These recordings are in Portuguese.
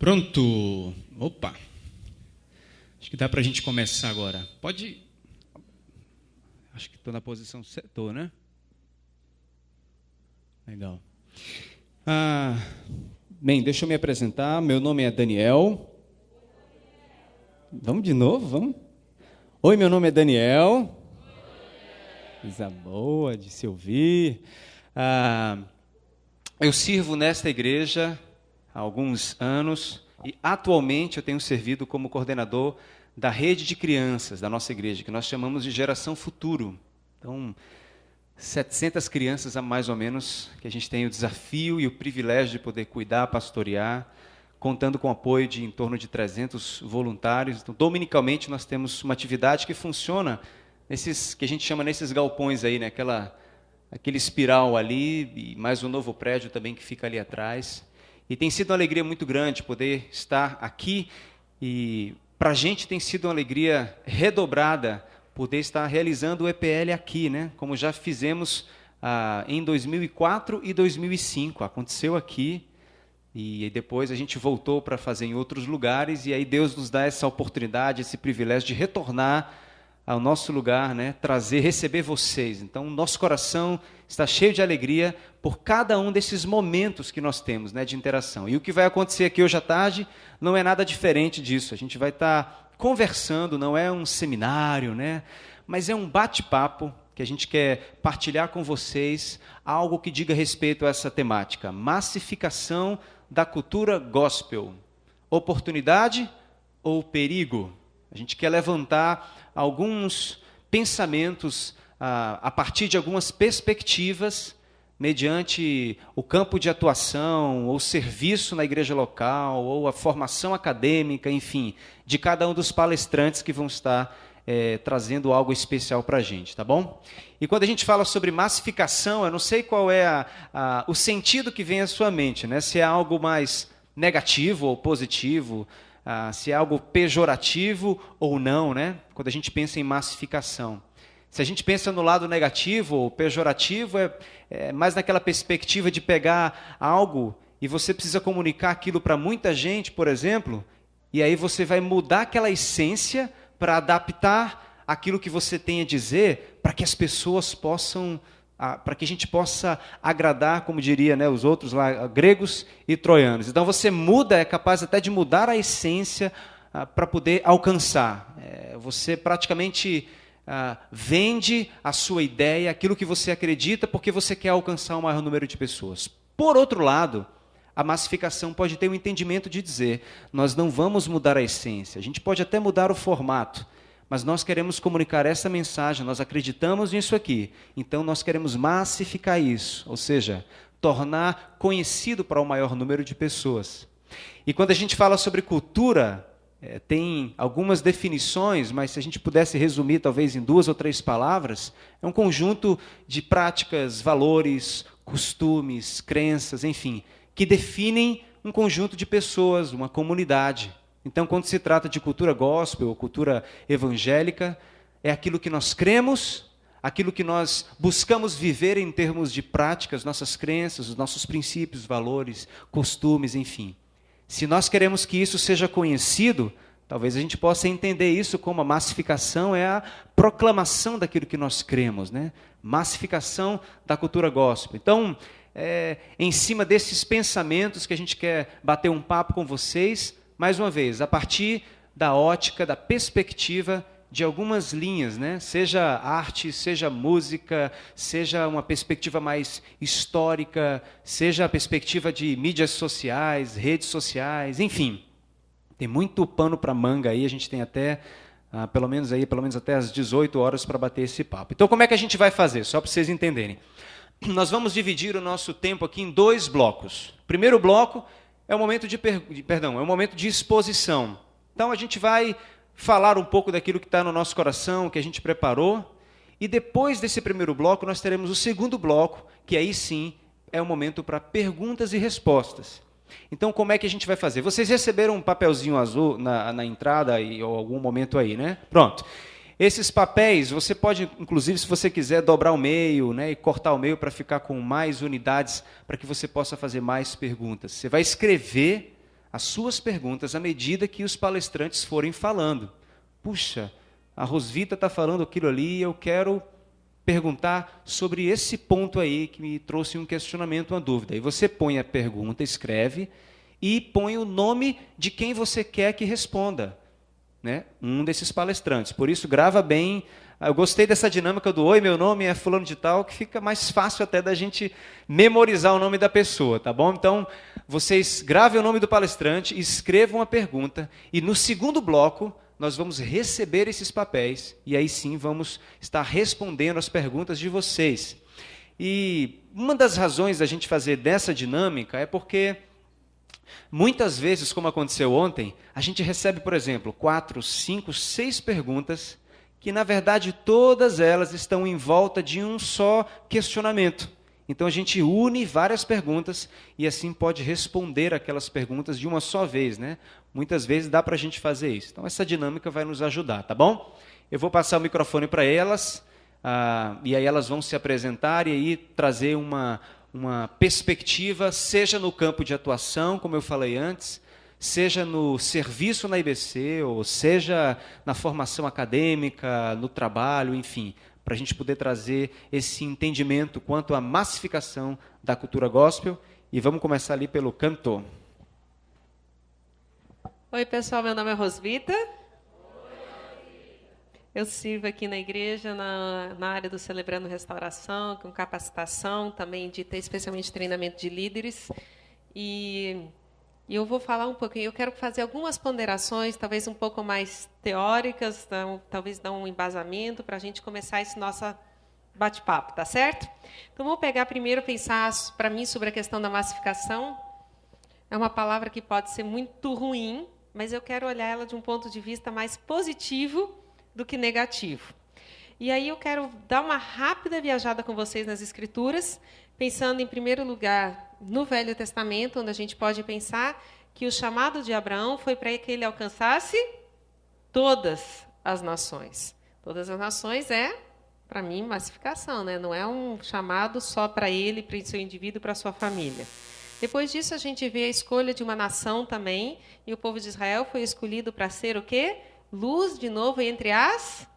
Pronto. Opa. Acho que dá para a gente começar agora. Pode. Acho que estou na posição certa, estou, né? Legal. Bem, deixa eu me apresentar. Meu nome é Daniel. Vamos de novo? Vamos? Oi, meu nome é Daniel. Coisa boa de se ouvir. Eu sirvo nesta igreja há alguns anos e atualmente eu tenho servido como coordenador da rede de crianças da nossa igreja, que nós chamamos de Geração Futuro. Então, 700 crianças a mais ou menos, que a gente tem o desafio e o privilégio de poder cuidar, pastorear, contando com o apoio de em torno de 300 voluntários. Então, dominicalmente nós temos uma atividade que funciona nesses, que a gente chama nesses galpões aí, né? Aquele espiral ali, e mais um novo prédio também que fica ali atrás. E tem sido uma alegria muito grande poder estar aqui, e para a gente tem sido uma alegria redobrada poder estar realizando o EPL aqui, né? Como já fizemos em 2004 e 2005, aconteceu aqui, e depois a gente voltou para fazer em outros lugares, e aí Deus nos dá essa oportunidade, esse privilégio de retornar ao nosso lugar, né? Receber vocês. Então, nosso coração está cheio de alegria por cada um desses momentos que nós temos, né, de interação. E o que vai acontecer aqui hoje à tarde não é nada diferente disso. A gente vai estar conversando, não é um seminário, né? Mas é um bate-papo que a gente quer partilhar com vocês algo que diga respeito a essa temática: massificação da cultura gospel. Oportunidade ou perigo? A gente quer levantar alguns pensamentos a partir de algumas perspectivas, mediante o campo de atuação, ou serviço na igreja local, ou a formação acadêmica, enfim, de cada um dos palestrantes que vão estar trazendo algo especial para a gente, tá bom? E quando a gente fala sobre massificação, eu não sei qual é o sentido que vem à sua mente, né? Se é algo mais negativo ou positivo, se é algo pejorativo ou não, né? Quando a gente pensa em massificação. Se a gente pensa no lado negativo ou pejorativo, é mais naquela perspectiva de pegar algo e você precisa comunicar aquilo para muita gente, por exemplo, e aí você vai mudar aquela essência para adaptar aquilo que você tem a dizer, para que as pessoas possam, para que a gente possa agradar, como diria, né, os outros lá, gregos e troianos. Então você muda, é capaz até de mudar a essência para poder alcançar. Você praticamente vende a sua ideia, aquilo que você acredita, porque você quer alcançar o maior número de pessoas. Por outro lado, a massificação pode ter um entendimento de dizer: nós não vamos mudar a essência, a gente pode até mudar o formato, mas nós queremos comunicar essa mensagem, nós acreditamos nisso aqui, então nós queremos massificar isso, ou seja, tornar conhecido para o maior número de pessoas. E quando a gente fala sobre cultura, tem algumas definições, mas se a gente pudesse resumir talvez em 2 ou 3 palavras, é um conjunto de práticas, valores, costumes, crenças, enfim, que definem um conjunto de pessoas, uma comunidade. Então, quando se trata de cultura gospel ou cultura evangélica, é aquilo que nós cremos, aquilo que nós buscamos viver em termos de práticas, nossas crenças, os nossos princípios, valores, costumes, enfim. Se nós queremos que isso seja conhecido, talvez a gente possa entender isso como a massificação é a proclamação daquilo que nós cremos, né? Massificação da cultura gospel. Então, em cima desses pensamentos que a gente quer bater um papo com vocês, mais uma vez, a partir da ótica, da perspectiva de algumas linhas, né? Seja arte, seja música, seja uma perspectiva mais histórica, seja a perspectiva de mídias sociais, redes sociais, enfim. Tem muito pano para manga aí, a gente tem até, pelo menos até às 18 horas para bater esse papo. Então, como é que a gente vai fazer? Só para vocês entenderem. Nós vamos dividir o nosso tempo aqui em 2 blocos. O primeiro bloco é o momento é o momento de exposição. Então, a gente vai falar um pouco daquilo que está no nosso coração, que a gente preparou, e depois desse primeiro bloco, nós teremos o segundo bloco, que aí sim é o momento para perguntas e respostas. Então, como é que a gente vai fazer? Vocês receberam um papelzinho azul na entrada, ou algum momento aí, né? Pronto. Esses papéis, você pode, inclusive, se você quiser, dobrar o meio, né, e cortar o meio para ficar com mais unidades, para que você possa fazer mais perguntas. Você vai escrever as suas perguntas à medida que os palestrantes forem falando. Puxa, a Rosvita está falando aquilo ali, eu quero perguntar sobre esse ponto aí que me trouxe um questionamento, uma dúvida. Aí você põe a pergunta, escreve e põe o nome de quem você quer que responda, né? Um desses palestrantes. Por isso, grava bem. Eu gostei dessa dinâmica do oi, meu nome é fulano de tal, que fica mais fácil até da gente memorizar o nome da pessoa, tá bom? Então, vocês gravem o nome do palestrante, escrevam a pergunta e no segundo bloco nós vamos receber esses papéis e aí sim vamos estar respondendo as perguntas de vocês. E uma das razões da gente fazer dessa dinâmica é porque muitas vezes, como aconteceu ontem, a gente recebe, por exemplo, 4, 5, 6 perguntas que, na verdade, todas elas estão em volta de um só questionamento. Então, a gente une várias perguntas e, assim, pode responder aquelas perguntas de uma só vez, né? Muitas vezes dá para a gente fazer isso. Então, essa dinâmica vai nos ajudar, tá bom? Eu vou passar o microfone para elas, e aí elas vão se apresentar e aí trazer uma perspectiva, seja no campo de atuação, como eu falei antes, seja no serviço na IBC, ou seja na formação acadêmica, no trabalho, enfim, para a gente poder trazer esse entendimento quanto à massificação da cultura gospel. E vamos começar ali pelo cantor. Oi, pessoal, meu nome é Rosvita. Eu sirvo aqui na igreja, na área do Celebrando Restauração, com capacitação, também especialmente treinamento de líderes. E eu vou falar um pouquinho, eu quero fazer algumas ponderações, talvez um pouco mais teóricas, talvez dar um embasamento para a gente começar esse nosso bate-papo, tá certo? Então, vamos pegar primeiro, pensar para mim sobre a questão da massificação. É uma palavra que pode ser muito ruim, mas eu quero olhar ela de um ponto de vista mais positivo do que negativo. E aí eu quero dar uma rápida viajada com vocês nas Escrituras, pensando, em primeiro lugar, no Velho Testamento, onde a gente pode pensar que o chamado de Abraão foi para que ele alcançasse todas as nações. Todas as nações para mim, massificação, né? Não é um chamado só para ele, para o seu indivíduo, para a sua família. Depois disso, a gente vê a escolha de uma nação também, e o povo de Israel foi escolhido para ser o quê? Luz, de novo, entre as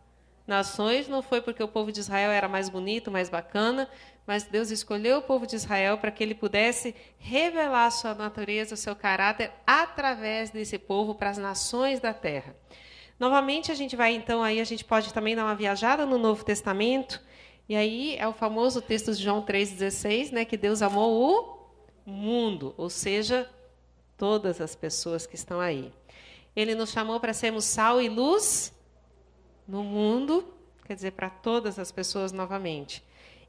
nações. Não foi porque o povo de Israel era mais bonito, mais bacana, mas Deus escolheu o povo de Israel para que ele pudesse revelar a sua natureza, o seu caráter, através desse povo para as nações da terra. Novamente, a gente vai, então, aí a gente pode também dar uma viajada no Novo Testamento, e aí é o famoso texto de João 3,16, né, que Deus amou o mundo, ou seja, todas as pessoas que estão aí. Ele nos chamou para sermos sal e luz no mundo, quer dizer, para todas as pessoas novamente.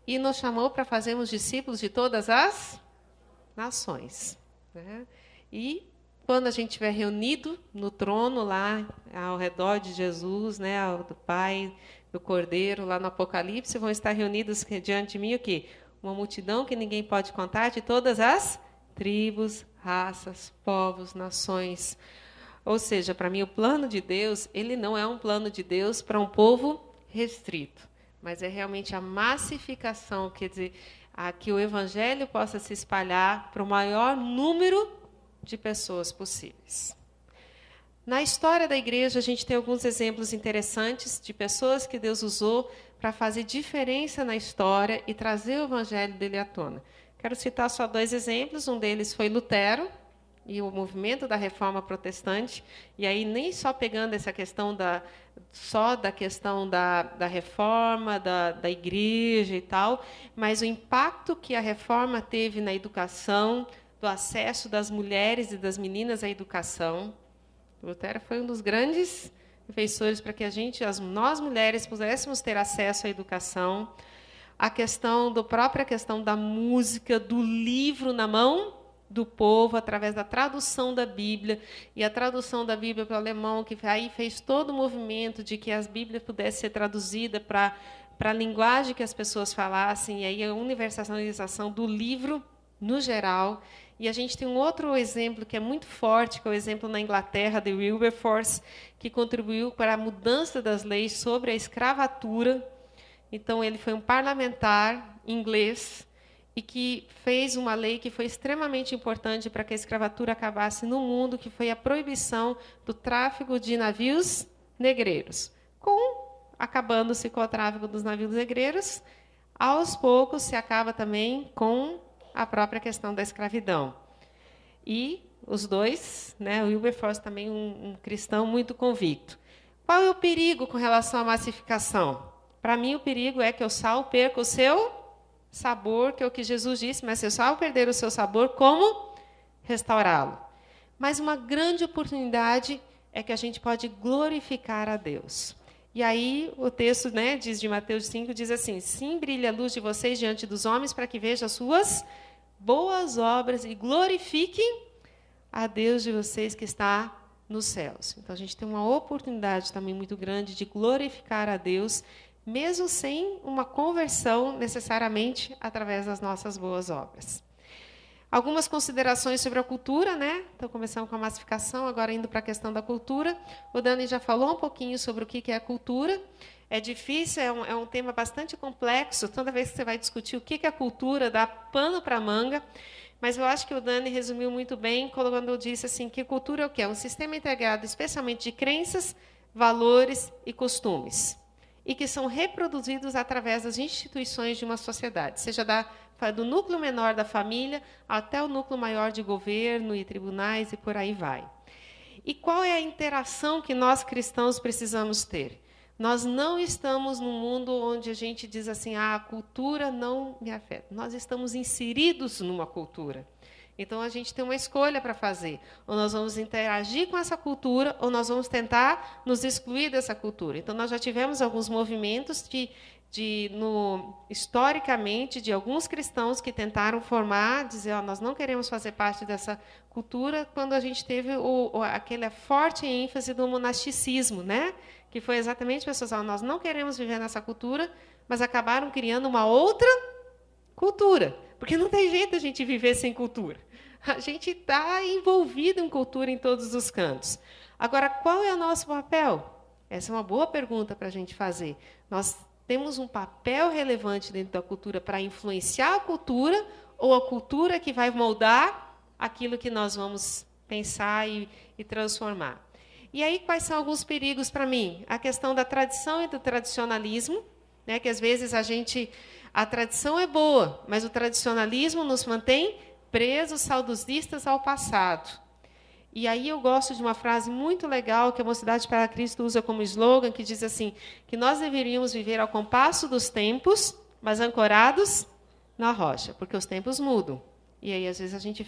E nos chamou para fazermos discípulos de todas as nações, né? E quando a gente estiver reunido no trono lá, ao redor de Jesus, né, do Pai, do Cordeiro, lá no Apocalipse, vão estar reunidos diante de mim o quê? Uma multidão que ninguém pode contar, de todas as tribos, raças, povos, nações. Ou seja, para mim, o plano de Deus, ele não é um plano de Deus para um povo restrito, mas é realmente a massificação, quer dizer, que o evangelho possa se espalhar para o maior número de pessoas possíveis. Na história da igreja, a gente tem alguns exemplos interessantes de pessoas que Deus usou para fazer diferença na história e trazer o evangelho dele à tona. Quero citar só 2 exemplos. Um deles foi Lutero e o movimento da Reforma Protestante. E aí, nem só pegando essa questão da reforma, da igreja e tal, mas o impacto que a reforma teve na educação, do acesso das mulheres e das meninas à educação. Lutero foi um dos grandes defensores para que nós mulheres, pudéssemos ter acesso à educação. A própria questão da música, do livro na mão do povo, através da tradução da Bíblia, e a tradução da Bíblia para o alemão, que aí fez todo o movimento de que as Bíblias pudessem ser traduzidas para a linguagem que as pessoas falassem, e aí a universalização do livro no geral. E a gente tem um outro exemplo que é muito forte, que é o exemplo na Inglaterra, de Wilberforce, que contribuiu para a mudança das leis sobre a escravatura. Então, ele foi um parlamentar inglês, e que fez uma lei que foi extremamente importante para que a escravatura acabasse no mundo, que foi a proibição do tráfico de navios negreiros. Acabando-se com o tráfico dos navios negreiros, aos poucos se acaba também com a própria questão da escravidão. E os dois, né, o Wilberforce também um cristão muito convicto. Qual é o perigo com relação à massificação? Para mim, o perigo é que o sal perca o seu sabor, que é o que Jesus disse, mas se o sal perder o seu sabor, como restaurá-lo? Mas uma grande oportunidade é que a gente pode glorificar a Deus. E aí o texto, né, diz de Mateus 5, diz assim: sim, brilha a luz de vocês diante dos homens, para que vejam as suas boas obras e glorifiquem a Deus de vocês que está nos céus. Então, a gente tem uma oportunidade também muito grande de glorificar a Deus, mesmo sem uma conversão necessariamente através das nossas boas obras. Algumas considerações sobre a cultura, né? Então, começamos com a massificação, agora indo para a questão da cultura. O Dani já falou um pouquinho sobre o que é a cultura. É difícil, é um tema bastante complexo. Toda vez que você vai discutir o que é a cultura, dá pano para manga. Mas eu acho que o Dani resumiu muito bem quando disse assim, que cultura é o quê? É um sistema integrado especialmente de crenças, valores e costumes, e que são reproduzidos através das instituições de uma sociedade, seja do núcleo menor da família até o núcleo maior de governo e tribunais e por aí vai. E qual é a interação que nós cristãos precisamos ter? Nós não estamos num mundo onde a gente diz assim, a cultura não me afeta. Nós estamos inseridos numa cultura. Então, a gente tem uma escolha para fazer. Ou nós vamos interagir com essa cultura, ou nós vamos tentar nos excluir dessa cultura. Então, nós já tivemos alguns movimentos historicamente, de alguns cristãos que tentaram dizer, nós não queremos fazer parte dessa cultura, quando a gente teve aquela forte ênfase do monasticismo, né? Que foi exatamente pessoas, nós não queremos viver nessa cultura, mas acabaram criando uma outra cultura, porque não tem jeito a gente viver sem cultura. A gente está envolvido em cultura em todos os cantos. Agora, qual é o nosso papel? Essa é uma boa pergunta para a gente fazer. Nós temos um papel relevante dentro da cultura para influenciar a cultura, ou a cultura que vai moldar aquilo que nós vamos pensar e transformar? E aí, quais são alguns perigos para mim? A questão da tradição e do tradicionalismo, né, que às vezes a tradição é boa, mas o tradicionalismo nos mantém presos, saudosistas ao passado. E aí eu gosto de uma frase muito legal que a Mocidade para Cristo usa como slogan, que diz assim, que nós deveríamos viver ao compasso dos tempos, mas ancorados na rocha, porque os tempos mudam. E aí, às vezes, a gente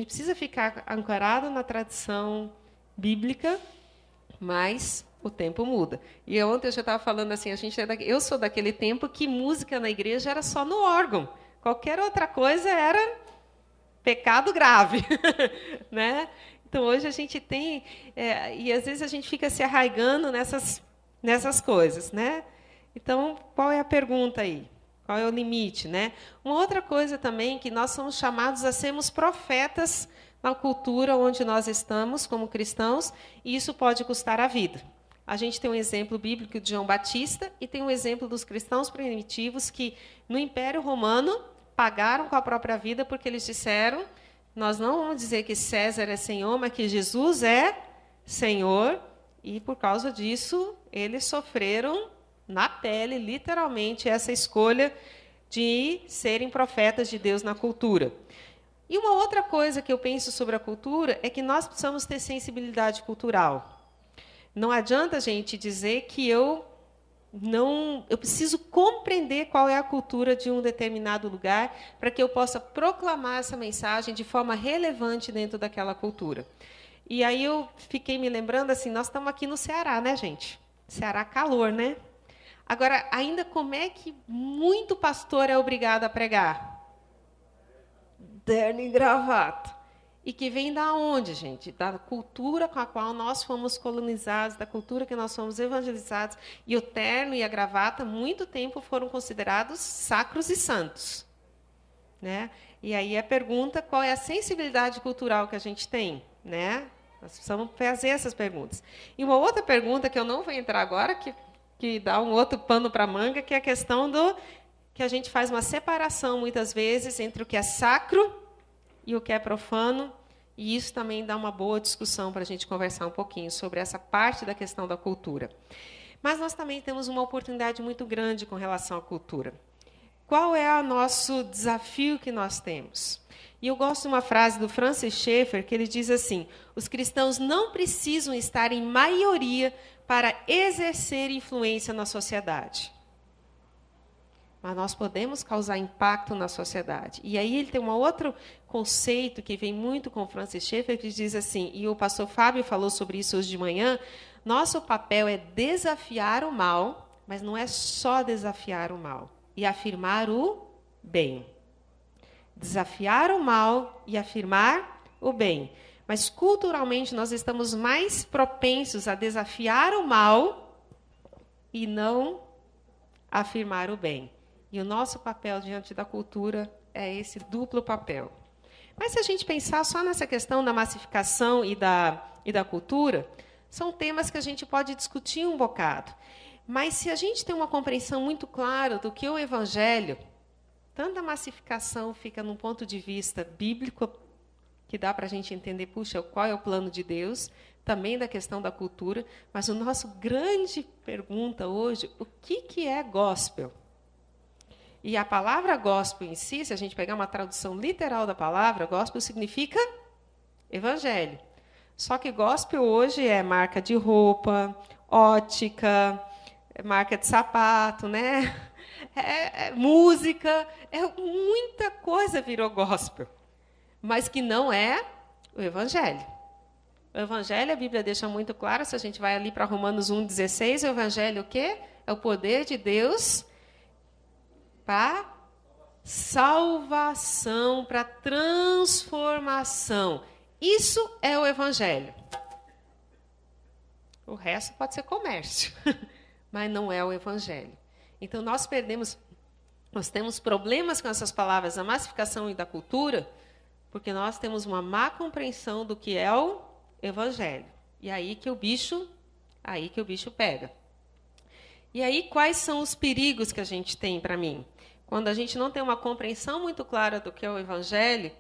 precisa ficar ancorado na tradição bíblica, mas o tempo muda. E ontem eu já estava falando assim, eu sou daquele tempo que música na igreja era só no órgão. Qualquer outra coisa era pecado grave. Né? Então, hoje a gente tem... e, às vezes, a gente fica se arraigando nessas coisas. Né? Então, qual é a pergunta aí? Qual é o limite? Né? Uma outra coisa também, que nós somos chamados a sermos profetas na cultura onde nós estamos, como cristãos, e isso pode custar a vida. A gente tem um exemplo bíblico de João Batista e tem um exemplo dos cristãos primitivos que, no Império Romano, pagaram com a própria vida porque eles disseram, nós não vamos dizer que César é Senhor, mas que Jesus é Senhor, e, por causa disso, eles sofreram na pele, literalmente, essa escolha de serem profetas de Deus na cultura. E uma outra coisa que eu penso sobre a cultura é que nós precisamos ter sensibilidade cultural. Não adianta a gente dizer que eu preciso compreender qual é a cultura de um determinado lugar para que eu possa proclamar essa mensagem de forma relevante dentro daquela cultura. E aí eu fiquei me lembrando assim, nós estamos aqui no Ceará, né, gente? Ceará, calor, né? Agora, ainda como é que muito pastor é obrigado a pregar? Terno e gravata. E que vem da onde, gente? Da cultura com a qual nós fomos colonizados, da cultura que nós fomos evangelizados. E o terno e a gravata, muito tempo, foram considerados sacros e santos. Né? E aí a pergunta, qual é a sensibilidade cultural que a gente tem? Né? Nós precisamos fazer essas perguntas. E uma outra pergunta, que eu não vou entrar agora, que dá um outro pano para a manga, que é a questão que a gente faz uma separação, muitas vezes, entre o que é sacro e o que é profano, e isso também dá uma boa discussão para a gente conversar um pouquinho sobre essa parte da questão da cultura. Mas nós também temos uma oportunidade muito grande com relação à cultura. Qual é o nosso desafio que nós temos? E eu gosto de uma frase do Francis Schaeffer, que ele diz assim: os cristãos não precisam estar em maioria para exercer influência na sociedade. Mas nós podemos causar impacto na sociedade. E aí ele tem um outro conceito que vem muito com o Francis Schaeffer, que diz assim, e o pastor Fábio falou sobre isso hoje de manhã, nosso papel é desafiar o mal, mas não é só desafiar o mal, e afirmar o bem. Desafiar o mal e afirmar o bem. Mas, culturalmente, nós estamos mais propensos a desafiar o mal e não afirmar o bem. E o nosso papel diante da cultura é esse duplo papel. Mas, se a gente pensar só nessa questão da massificação e da cultura, são temas que a gente pode discutir um bocado. Mas, se a gente tem uma compreensão muito clara do que o Evangelho, tanto a massificação fica num ponto de vista bíblico, que dá para a gente entender, puxa, qual é o plano de Deus, também da questão da cultura, mas o nosso grande pergunta hoje, o que é gospel? E a palavra gospel em si, se a gente pegar uma tradução literal da palavra, gospel significa evangelho. Só que gospel hoje é marca de roupa, ótica, marca de sapato, né? Música, muita coisa virou gospel, mas que não é o Evangelho. O Evangelho, a Bíblia deixa muito claro, se a gente vai ali para Romanos 1,16, o Evangelho o quê? É o poder de Deus para salvação, para transformação. Isso é o Evangelho. O resto pode ser comércio, mas não é o Evangelho. Então, nós temos problemas com essas palavras da massificação e da cultura, porque nós temos uma má compreensão do que é o Evangelho. E aí que o bicho pega. E aí, quais são os perigos que a gente tem para mim? Quando a gente não tem uma compreensão muito clara do que é o Evangelho,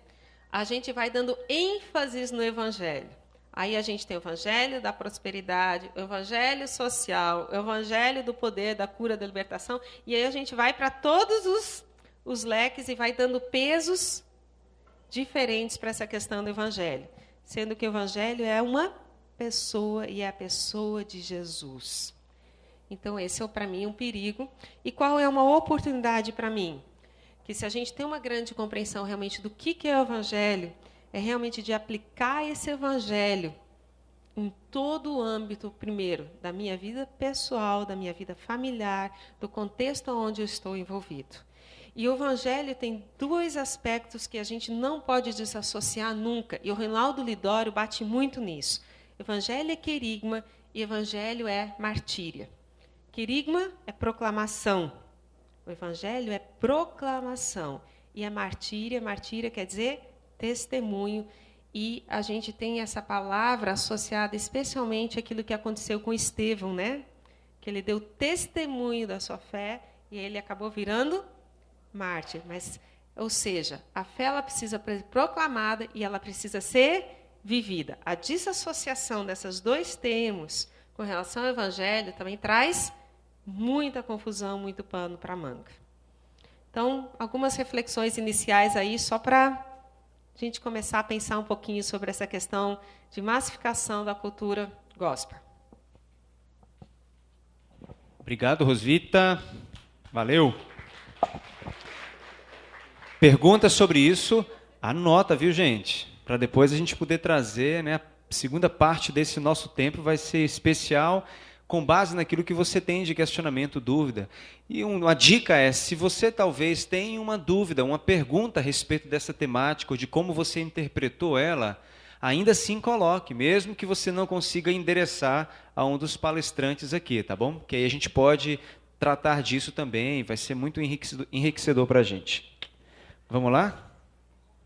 a gente vai dando ênfase no Evangelho. Aí a gente tem o Evangelho da prosperidade, o Evangelho social, o Evangelho do poder, da cura, da libertação, e aí a gente vai para todos os leques e vai dando pesos diferentes para essa questão do Evangelho, sendo que o Evangelho é uma pessoa e é a pessoa de Jesus. Então, esse é, para mim, um perigo. E qual é uma oportunidade para mim? Que se a gente tem uma grande compreensão realmente do que é o Evangelho, é realmente de aplicar esse Evangelho em todo o âmbito, primeiro, da minha vida pessoal, da minha vida familiar, do contexto onde eu estou envolvido. E o Evangelho tem dois aspectos que a gente não pode desassociar nunca, e o Reinaldo Lidório bate muito nisso. Evangelho é querigma e Evangelho é martíria. Querigma é proclamação, o Evangelho é proclamação, e a martíria quer dizer testemunho, e a gente tem essa palavra associada especialmente àquilo que aconteceu com Estevão, né? Que ele deu testemunho da sua fé e ele acabou virando mártir. Mas, ou seja, a fé ela precisa ser proclamada e ela precisa ser vivida. A desassociação desses dois termos com relação ao Evangelho também traz muita confusão, muito pano para a manga. Então, algumas reflexões iniciais aí, só para a gente começar a pensar um pouquinho sobre essa questão de massificação da cultura gospel. Obrigado, Rosvita. Valeu. Perguntas sobre isso, anota, viu, gente? Para depois a gente poder trazer, né? A segunda parte desse nosso tempo vai ser especial, com base naquilo que você tem de questionamento, dúvida. E uma dica é, se você talvez tenha uma dúvida, uma pergunta a respeito dessa temática, ou de como você interpretou ela, ainda assim coloque, mesmo que você não consiga endereçar a um dos palestrantes aqui, tá bom? Que aí a gente pode tratar disso também, vai ser muito enriquecedor para a gente. Vamos lá?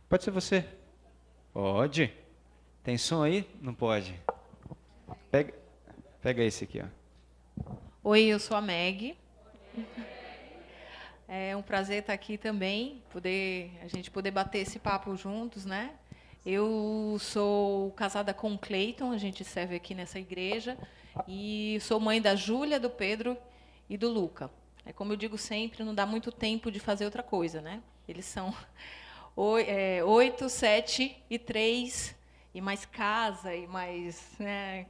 Pode ser você. Pode. Tem som aí? Não pode. Pega esse aqui, ó. Oi, eu sou a Meg. É um prazer estar aqui também, a gente poder bater esse papo juntos, né? Eu sou casada com o Cleiton, a gente serve aqui nessa igreja, e sou mãe da Júlia, do Pedro e do Luca. É como eu digo sempre, não dá muito tempo de fazer outra coisa, né? Eles são 8, 7 e 3, e mais casa, e mais... Né,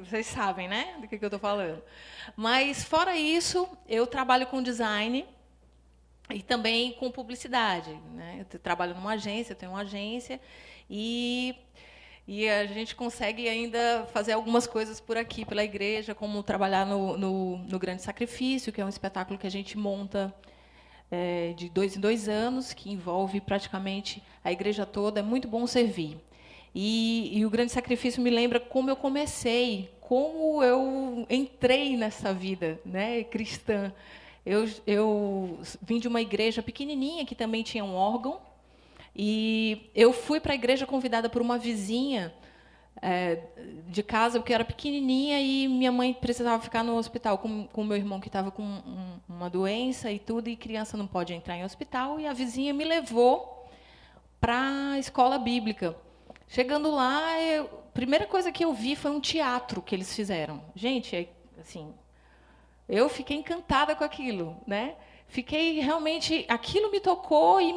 vocês sabem, né, do que eu estou falando. Mas, fora isso, eu trabalho com design e também com publicidade, né? Eu trabalho numa agência, eu tenho uma agência, e a gente consegue ainda fazer algumas coisas por aqui, pela igreja, como trabalhar no Grande Sacrifício, que é um espetáculo que a gente monta de 2 em 2 anos, que envolve praticamente a igreja toda. É muito bom servir. E o Grande Sacrifício me lembra como eu comecei, como eu entrei nessa vida, né, cristã. Eu vim de uma igreja pequenininha, que também tinha um órgão, e eu fui para a igreja convidada por uma vizinha de casa, porque eu era pequenininha e minha mãe precisava ficar no hospital com meu irmão, que estava com uma doença e tudo, e criança não pode entrar em hospital, e a vizinha me levou para a escola bíblica. Chegando lá, a primeira coisa que eu vi foi um teatro que eles fizeram. Gente, assim, eu fiquei encantada com aquilo, né? Fiquei realmente, aquilo me tocou e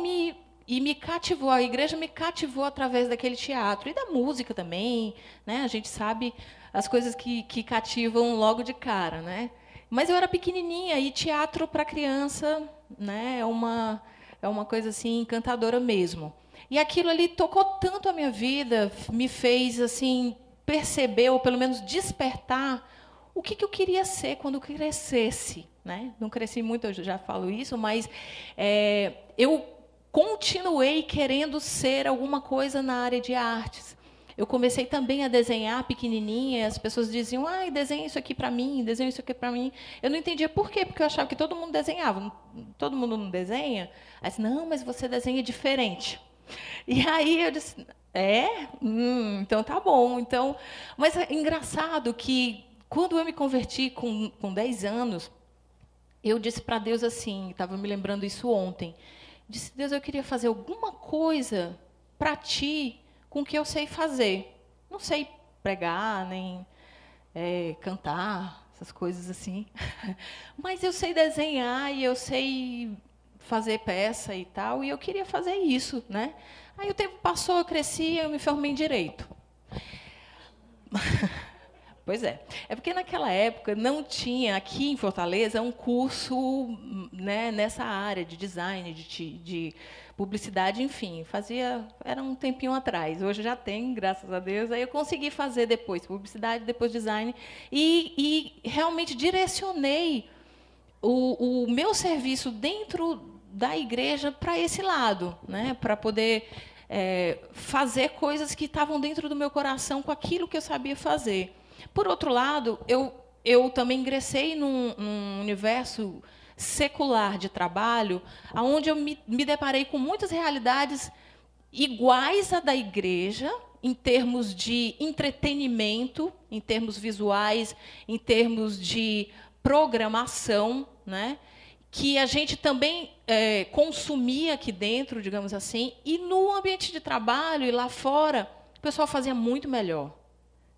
me cativou. A igreja me cativou através daquele teatro e da música também, né? A gente sabe as coisas que cativam logo de cara, né? Mas eu era pequenininha e teatro para criança, né? É uma coisa assim encantadora mesmo. E aquilo ali tocou tanto a minha vida, me fez assim perceber, ou pelo menos despertar, o que eu queria ser quando eu crescesse, né? Não cresci muito, eu já falo isso, mas eu continuei querendo ser alguma coisa na área de artes. Eu comecei também a desenhar pequenininha, as pessoas diziam: desenha isso aqui para mim, desenha isso aqui para mim. Eu não entendia por quê, porque eu achava que todo mundo desenhava. Todo mundo não desenha? Aí disse: não, mas você desenha diferente. E aí eu disse: então tá bom. Então, mas é engraçado que, quando eu me converti com 10 anos, eu disse para Deus assim, estava me lembrando isso ontem, disse: Deus, eu queria fazer alguma coisa para Ti com o que eu sei fazer. Não sei pregar, nem cantar, essas coisas assim. Mas eu sei desenhar e eu sei fazer peça e tal, e eu queria fazer isso, né? Aí o tempo passou, eu cresci, eu me formei em Direito. Pois é. É porque naquela época não tinha aqui em Fortaleza um curso, né, nessa área de design, de publicidade, enfim. Era um tempinho atrás. Hoje já tem, graças a Deus. Aí eu consegui fazer depois publicidade, depois design, e realmente direcionei o meu serviço dentro da igreja para esse lado, né, para poder fazer coisas que estavam dentro do meu coração com aquilo que eu sabia fazer. Por outro lado, eu também ingressei num universo secular de trabalho, onde eu me deparei com muitas realidades iguais à da igreja, em termos de entretenimento, em termos visuais, em termos de programação, né, que a gente também consumia aqui dentro, digamos assim, e no ambiente de trabalho e lá fora, o pessoal fazia muito melhor.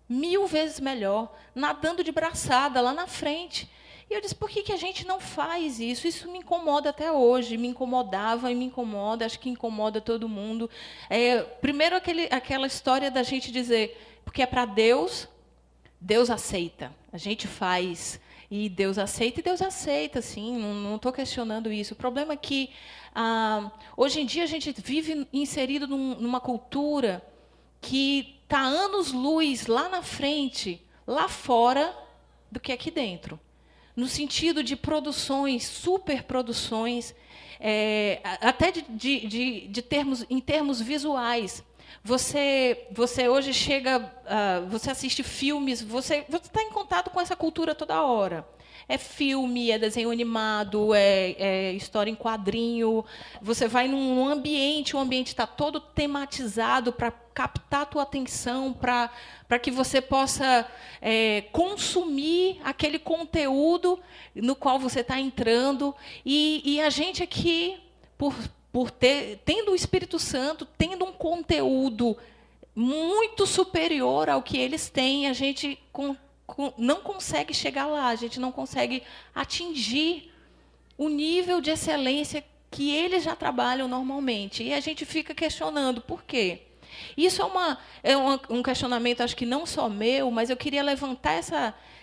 1000 vezes melhor, nadando de braçada lá na frente. E eu disse: por que a gente não faz isso? Isso me incomoda até hoje, me incomodava e me incomoda, acho que incomoda todo mundo. Primeiro, aquela história da gente dizer, porque é para Deus, Deus aceita. A gente faz e Deus aceita, sim, não estou questionando isso. O problema é que, hoje em dia, a gente vive inserido numa cultura que está anos-luz lá na frente, lá fora, do que aqui dentro. No sentido de produções, superproduções, até em termos visuais. Você hoje chega, você assiste filmes, você está em contato com essa cultura toda hora. É filme, é desenho animado, é história em quadrinho. Você vai num ambiente, o ambiente está todo tematizado para captar a tua atenção, para que você possa consumir aquele conteúdo no qual você está entrando. E a gente aqui, tendo o Espírito Santo, tendo um conteúdo muito superior ao que eles têm, a gente não consegue chegar lá, a gente não consegue atingir o nível de excelência que eles já trabalham normalmente. E a gente fica questionando por quê. Isso é um questionamento, acho que não só meu, mas eu queria levantar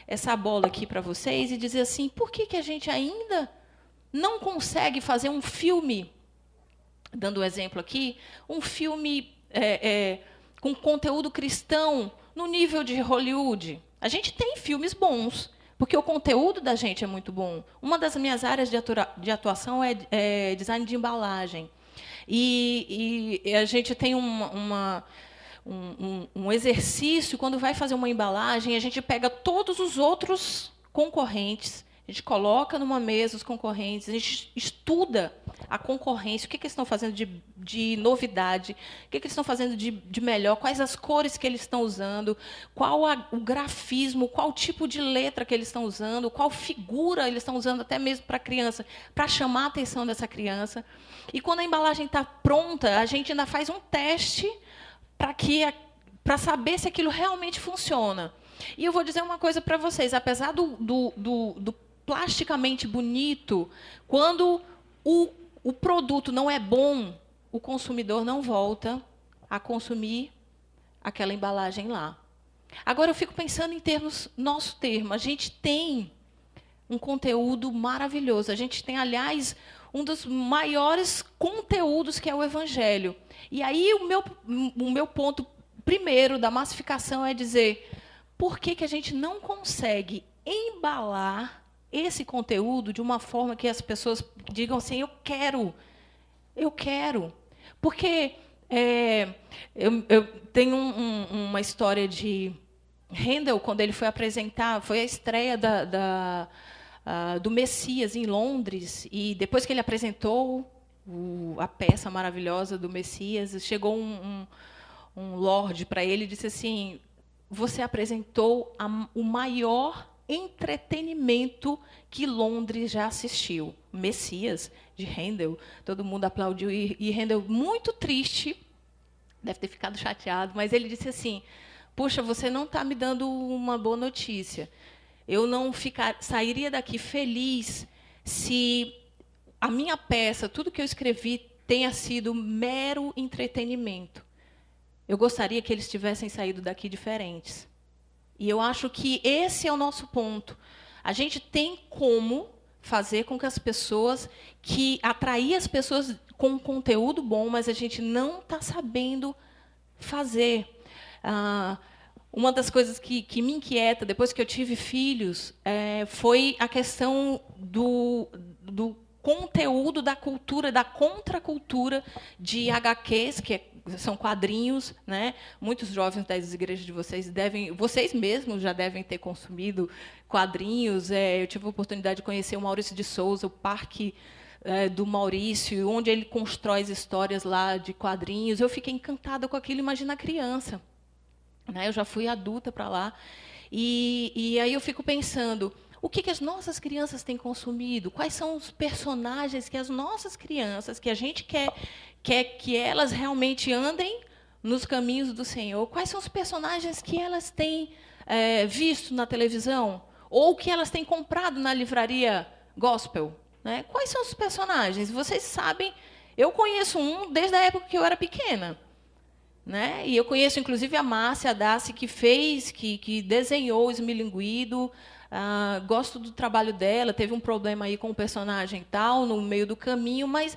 essa bola aqui para vocês e dizer assim, por que a gente ainda não consegue fazer um filme, dando um exemplo aqui, um filme com conteúdo cristão no nível de Hollywood? A gente tem filmes bons, porque o conteúdo da gente é muito bom. Uma das minhas áreas de atuação é design de embalagem. E a gente tem um exercício, quando vai fazer uma embalagem, a gente pega todos os outros concorrentes, a gente coloca numa mesa os concorrentes, a gente estuda a concorrência, o que eles estão fazendo de novidade, o que eles estão fazendo de melhor, quais as cores que eles estão usando, qual o grafismo, qual tipo de letra que eles estão usando, qual figura eles estão usando até mesmo para a criança, para chamar a atenção dessa criança. E quando a embalagem está pronta, a gente ainda faz um teste para saber se aquilo realmente funciona. E eu vou dizer uma coisa para vocês, apesar do plasticamente bonito, quando o produto não é bom, o consumidor não volta a consumir aquela embalagem lá. Agora, eu fico pensando em nosso termo. A gente tem um conteúdo maravilhoso. A gente tem, aliás, um dos maiores conteúdos, que é o Evangelho. E aí o meu ponto primeiro da massificação é dizer, por que a gente não consegue embalar esse conteúdo de uma forma que as pessoas digam assim, eu quero. Porque eu tenho uma história de Handel, quando ele foi apresentar, foi a estreia do Messias em Londres, e depois que ele apresentou a peça maravilhosa do Messias, chegou um lorde para ele e disse assim, você apresentou o maior entretenimento que Londres já assistiu. Messias, de Handel, todo mundo aplaudiu, e Handel, muito triste, deve ter ficado chateado, mas ele disse assim, puxa, você não está me dando uma boa notícia. Eu não sairia daqui feliz se a minha peça, tudo que eu escrevi, tenha sido mero entretenimento. Eu gostaria que eles tivessem saído daqui diferentes. E eu acho que esse é o nosso ponto. A gente tem como fazer com que atrair as pessoas com um conteúdo bom, mas a gente não está sabendo fazer. Uma das coisas que me inquieta, depois que eu tive filhos, foi a questão do conteúdo da cultura, da contracultura de HQs, que são quadrinhos, né? Muitos jovens das igrejas de vocês mesmos já devem ter consumido quadrinhos. Eu tive a oportunidade de conhecer o Maurício de Souza, o Parque do Maurício, onde ele constrói as histórias lá de quadrinhos. Eu fiquei encantada com aquilo. Imagina a criança, né? Eu já fui adulta para lá. E aí eu fico pensando, o que as nossas crianças têm consumido? Quais são os personagens que as nossas crianças, que a gente quer que elas realmente andem nos caminhos do Senhor? Quais são os personagens que elas têm visto na televisão? Ou que elas têm comprado na livraria gospel? Né? Quais são os personagens? Vocês sabem, eu conheço um desde a época que eu era pequena. Né? E eu conheço, inclusive, a Márcia Dassi, que desenhou o Esmilinguido. Gosto do trabalho dela. Teve um problema aí com o personagem tal, no meio do caminho, mas,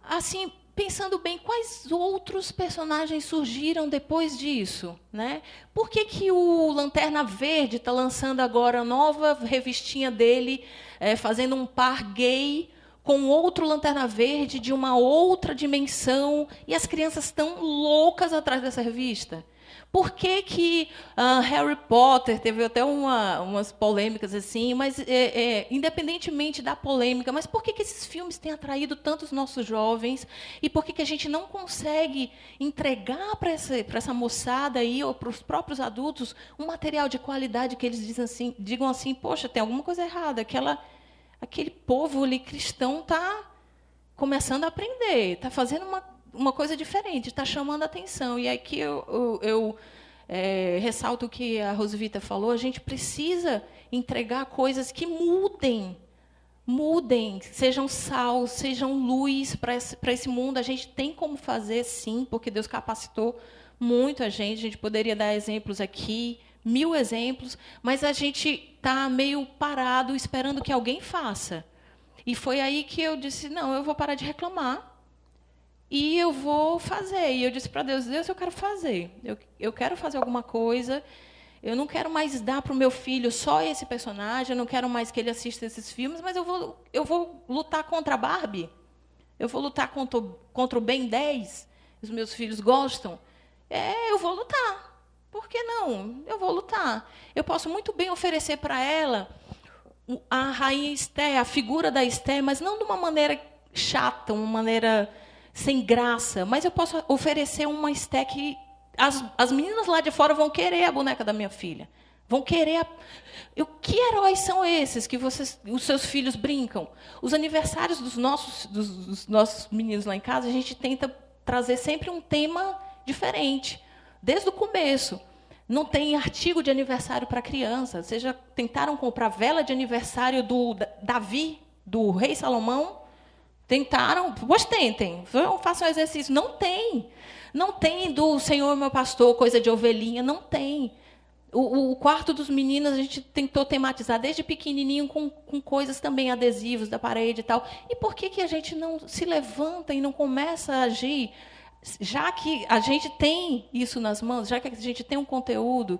assim, pensando bem, quais outros personagens surgiram depois disso? Né? Por que o Lanterna Verde está lançando agora a nova revistinha dele, fazendo um par gay com outro Lanterna Verde de uma outra dimensão, e as crianças estão loucas atrás dessa revista. Por que Harry Potter teve até umas polêmicas assim, mas independentemente da polêmica, mas por que esses filmes têm atraído tantos nossos jovens e por que a gente não consegue entregar para essa moçada aí ou para os próprios adultos um material de qualidade que eles digam assim, poxa, tem alguma coisa errada, aquele povo ali cristão está começando a aprender, está fazendo uma coisa diferente, está chamando a atenção. E aqui eu ressalto o que a Rosvita falou, a gente precisa entregar coisas que mudem, sejam sal, sejam luz para esse mundo. A gente tem como fazer, sim, porque Deus capacitou muito a gente poderia dar exemplos aqui, 1000 exemplos, mas a gente está meio parado esperando que alguém faça. E foi aí que eu disse, não, eu vou parar de reclamar e eu vou fazer. E eu disse para Deus, eu quero fazer. Eu quero fazer alguma coisa. Eu não quero mais dar para o meu filho só esse personagem, eu não quero mais que ele assista esses filmes, mas eu vou lutar contra a Barbie. Eu vou lutar contra o Ben 10. Os meus filhos gostam. Eu vou lutar. Por que não? Eu vou lutar. Eu posso muito bem oferecer para ela a rainha Esther, a figura da Esther, mas não de uma maneira chata, uma maneira sem graça, mas eu posso oferecer uma Esther que as meninas lá de fora vão querer a boneca da minha filha. Vão querer que heróis são esses que os seus filhos brincam? Os aniversários dos nossos meninos lá em casa, a gente tenta trazer sempre um tema diferente. Desde o começo. Não tem artigo de aniversário para criança. Vocês já tentaram comprar vela de aniversário do Davi, do rei Salomão? Tentaram? Pois tentem. Façam um exercício. Não tem. Não tem do Senhor meu pastor, coisa de ovelhinha. Não tem. O quarto dos meninos a gente tentou tematizar desde pequenininho com coisas também, adesivos da parede e tal. E por que a gente não se levanta e não começa a agir? Já que a gente tem isso nas mãos, já que a gente tem um conteúdo,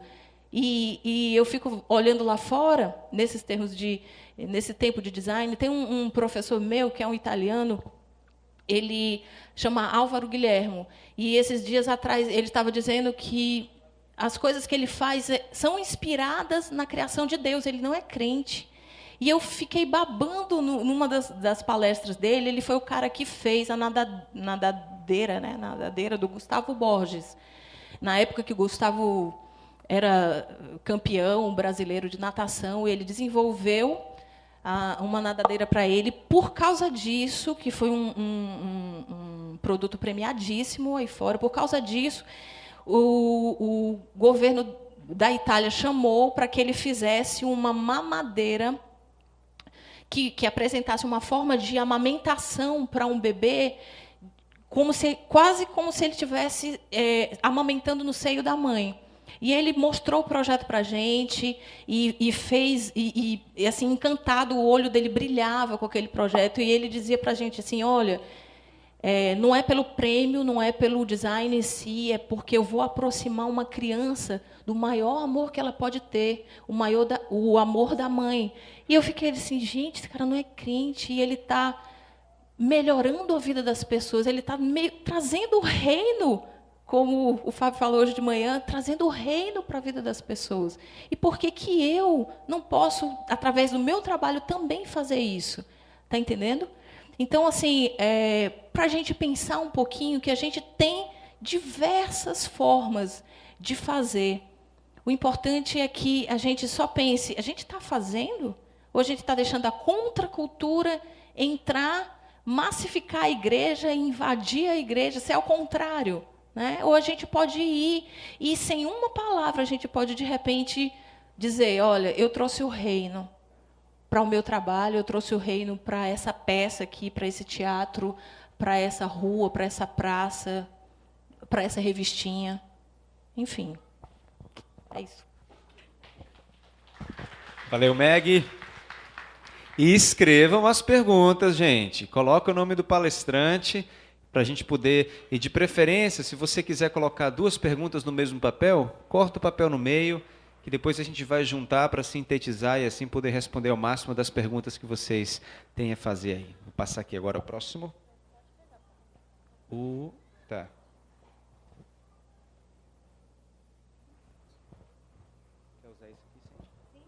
e eu fico olhando lá fora, nesse tempo de design, tem um professor meu, que é um italiano, ele chama Álvaro Guilhermo, e esses dias atrás ele estava dizendo que as coisas que ele faz são inspiradas na criação de Deus, ele não é crente. E eu fiquei babando numa das palestras dele. Ele foi o cara que fez a nadadeira do Gustavo Borges. Na época que o Gustavo era campeão brasileiro de natação, ele desenvolveu uma nadadeira para ele. Por causa disso, que foi um produto premiadíssimo aí fora, por causa disso, o governo da Itália chamou para que ele fizesse uma mamadeira que apresentasse uma forma de amamentação para um bebê, quase como se ele estivesse amamentando no seio da mãe. E ele mostrou o projeto para a gente e fez, e assim, encantado, o olho dele brilhava com aquele projeto, e ele dizia para a gente assim, olha, não é pelo prêmio, não é pelo design em si, é porque eu vou aproximar uma criança do maior amor que ela pode ter, o amor da mãe. E eu fiquei assim, gente, esse cara não é crente, e ele está melhorando a vida das pessoas, ele está trazendo o reino, como o Fábio falou hoje de manhã, trazendo o reino para a vida das pessoas. E por que eu não posso, através do meu trabalho, também fazer isso? Está entendendo? Então, assim, para a gente pensar um pouquinho que a gente tem diversas formas de fazer. O importante é que a gente só pense, a gente está fazendo? Ou a gente está deixando a contracultura entrar, massificar a igreja, invadir a igreja? Se é o contrário, né? Ou a gente pode ir e, sem uma palavra, a gente pode, de repente, dizer, olha, eu trouxe o reino para o meu trabalho, eu trouxe o reino para essa peça aqui, para esse teatro, para essa rua, para essa praça, para essa revistinha. Enfim, é isso. Valeu, Meg. E escrevam as perguntas, gente. Coloca o nome do palestrante para a gente poder, e de preferência, se você quiser colocar 2 perguntas no mesmo papel, corta o papel no meio, que depois a gente vai juntar para sintetizar e assim poder responder ao máximo das perguntas que vocês têm a fazer aí. Vou passar aqui agora o próximo. Tá. Quer usar isso aqui, sim?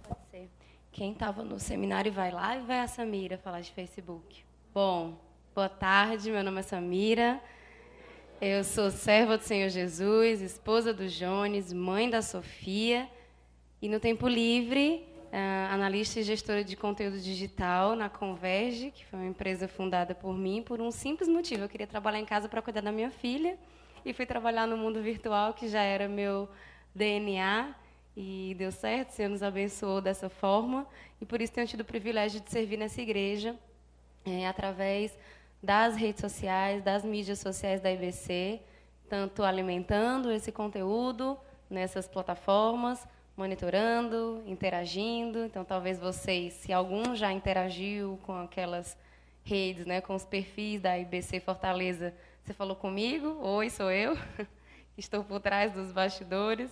Pode ser. Quem estava no seminário vai lá e vai a Samira falar de Facebook. Bom, boa tarde, meu nome é Samira. Eu sou serva do Senhor Jesus, esposa do Jones, mãe da Sofia e, no tempo livre, analista e gestora de conteúdo digital na Converge, que foi uma empresa fundada por mim por um simples motivo. Eu queria trabalhar em casa para cuidar da minha filha e fui trabalhar no mundo virtual, que já era meu DNA, e deu certo, o Senhor nos abençoou dessa forma, e por isso tenho tido o privilégio de servir nessa igreja através das redes sociais, das mídias sociais da IBC, tanto alimentando esse conteúdo nessas plataformas, monitorando, interagindo. Então, talvez vocês, se algum já interagiu com aquelas redes, né, com os perfis da IBC Fortaleza, você falou comigo, oi, sou eu, estou por trás dos bastidores.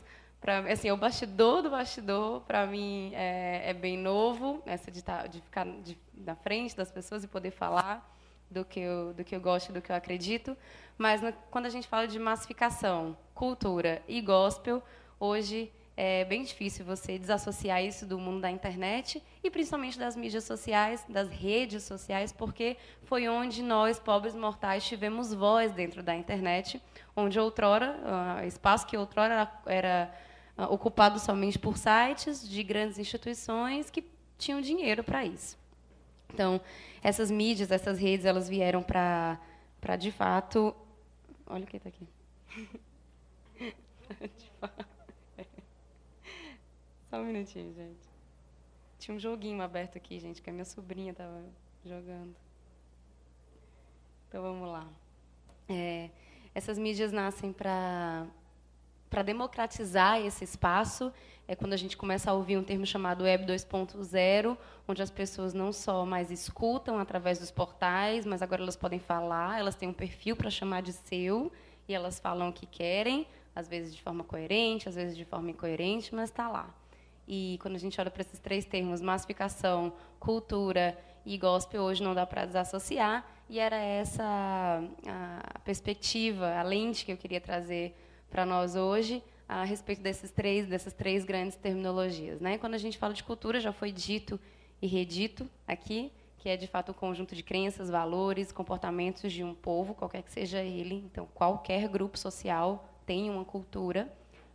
Assim, o bastidor do bastidor, para mim, é bem novo, essa de ficar na frente das pessoas e poder falar do que eu gosto e do que eu acredito. Mas quando a gente fala de massificação, cultura e gospel, hoje é bem difícil você desassociar isso do mundo da internet e principalmente das mídias sociais, das redes sociais, porque foi onde nós, pobres mortais, tivemos voz dentro da internet, onde outrora, espaço que outrora era ocupado somente por sites de grandes instituições que tinham dinheiro para isso. Então, essas mídias, essas redes, elas vieram para de fato... Olha o que está aqui. Só um minutinho, gente. Tinha um joguinho aberto aqui, gente, que a minha sobrinha estava jogando. Então, vamos lá. Essas mídias nascem para democratizar esse espaço. É quando a gente começa a ouvir um termo chamado Web 2.0, onde as pessoas não só mais escutam através dos portais, mas agora elas podem falar, elas têm um perfil para chamar de seu, e elas falam o que querem, às vezes de forma coerente, às vezes de forma incoerente, mas está lá. E quando a gente olha para esses três termos, massificação, cultura e gospel, hoje não dá para desassociar, e era essa a perspectiva, a lente que eu queria trazer para nós hoje, a respeito dessas três grandes terminologias, né? Quando a gente fala de cultura, já foi dito e redito aqui, que é, de fato, o conjunto de crenças, valores, comportamentos de um povo, qualquer que seja ele. Então, qualquer grupo social tem uma cultura.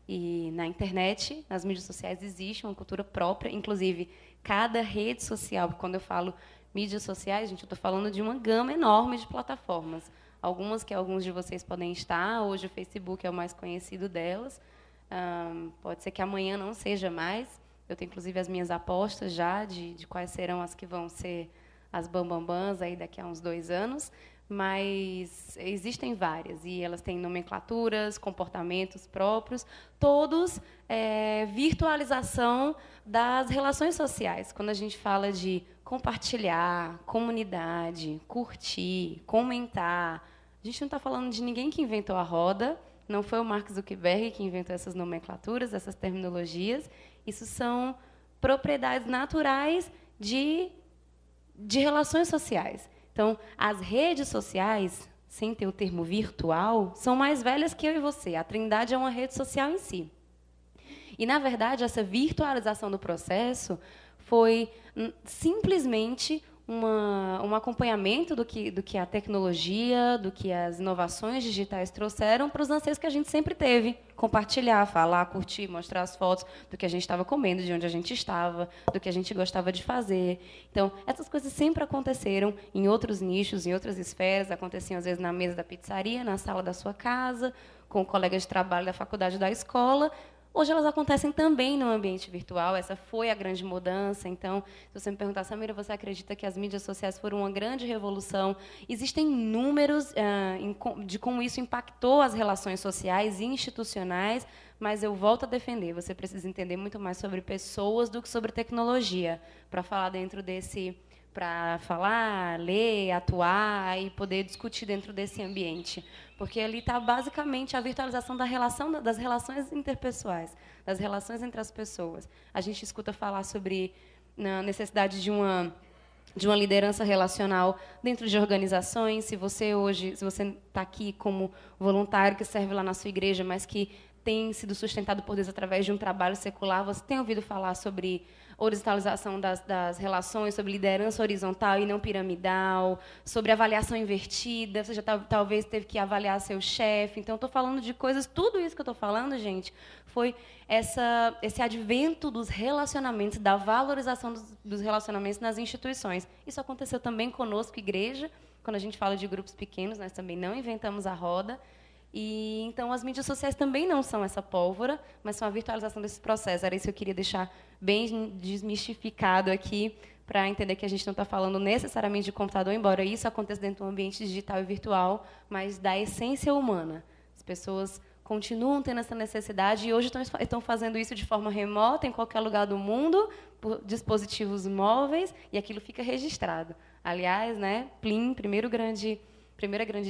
E na internet, nas mídias sociais, existe uma cultura própria. Inclusive, cada rede social, quando eu falo mídias sociais, gente, eu estou falando de uma gama enorme de plataformas. Algumas que alguns de vocês podem estar, hoje o Facebook é o mais conhecido delas. Pode ser que amanhã não seja mais. Eu tenho, inclusive, as minhas apostas já de quais serão as que vão ser as bambambãs aí daqui a uns 2 anos. Mas existem várias, e elas têm nomenclaturas, comportamentos próprios, todos virtualização das relações sociais. Quando a gente fala de compartilhar, comunidade, curtir, comentar, a gente não está falando de ninguém que inventou a roda, não foi o Mark Zuckerberg que inventou essas nomenclaturas, essas terminologias. Isso são propriedades naturais de relações sociais. Então, as redes sociais, sem ter o termo virtual, são mais velhas que eu e você. A Trindade é uma rede social em si. E, na verdade, essa virtualização do processo foi simplesmente um acompanhamento do que a tecnologia, do que as inovações digitais trouxeram para os anseios que a gente sempre teve. Compartilhar, falar, curtir, mostrar as fotos do que a gente estava comendo, de onde a gente estava, do que a gente gostava de fazer. Então, essas coisas sempre aconteceram em outros nichos, em outras esferas. Aconteciam, às vezes, na mesa da pizzaria, na sala da sua casa, com colegas de trabalho da faculdade, da escola. Hoje elas acontecem também no ambiente virtual, essa foi a grande mudança. Então, se você me perguntar, Samira, você acredita que as mídias sociais foram uma grande revolução? Existem números de como isso impactou as relações sociais e institucionais, mas eu volto a defender, você precisa entender muito mais sobre pessoas do que sobre tecnologia, para falar dentro desse para falar, ler, atuar e poder discutir dentro desse ambiente. Porque ali está basicamente a virtualização das relações interpessoais, das relações entre as pessoas. A gente escuta falar sobre a necessidade de uma liderança relacional dentro de organizações. Se você está aqui como voluntário que serve lá na sua igreja, mas que tem sido sustentado por Deus através de um trabalho secular, você tem ouvido falar sobre horizontalização das relações, sobre liderança horizontal e não piramidal, sobre avaliação invertida, você já talvez teve que avaliar seu chefe. Então, estou falando de coisas, tudo isso que eu estou falando, gente, foi esse advento dos relacionamentos, da valorização dos relacionamentos nas instituições. Isso aconteceu também conosco, igreja, quando a gente fala de grupos pequenos, nós também não inventamos a roda. E então as mídias sociais também não são essa pólvora, mas são a virtualização desses processos. Era isso que eu queria deixar bem desmistificado aqui, para entender que a gente não está falando necessariamente de computador, embora isso aconteça dentro do ambiente digital e virtual, mas da essência humana. As pessoas continuam tendo essa necessidade e hoje estão fazendo isso de forma remota, em qualquer lugar do mundo, por dispositivos móveis, e aquilo fica registrado. Aliás, né, Plim, primeira grande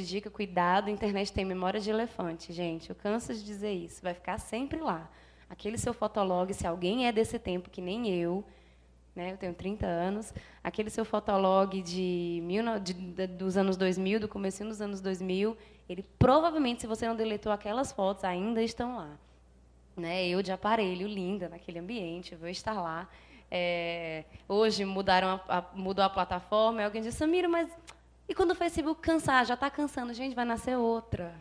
dica, cuidado, a internet tem memória de elefante, gente. Eu canso de dizer isso, vai ficar sempre lá. Aquele seu fotolog, se alguém é desse tempo, que nem eu, né, eu tenho 30 anos, aquele seu fotolog dos anos 2000, do comecinho dos anos 2000, ele provavelmente, se você não deletou aquelas fotos, ainda estão lá. Né, eu de aparelho, linda, naquele ambiente, eu vou estar lá. Hoje mudou a plataforma, e alguém disse, Samira, mas... E quando o Facebook cansar, já está cansando, gente, vai nascer outra.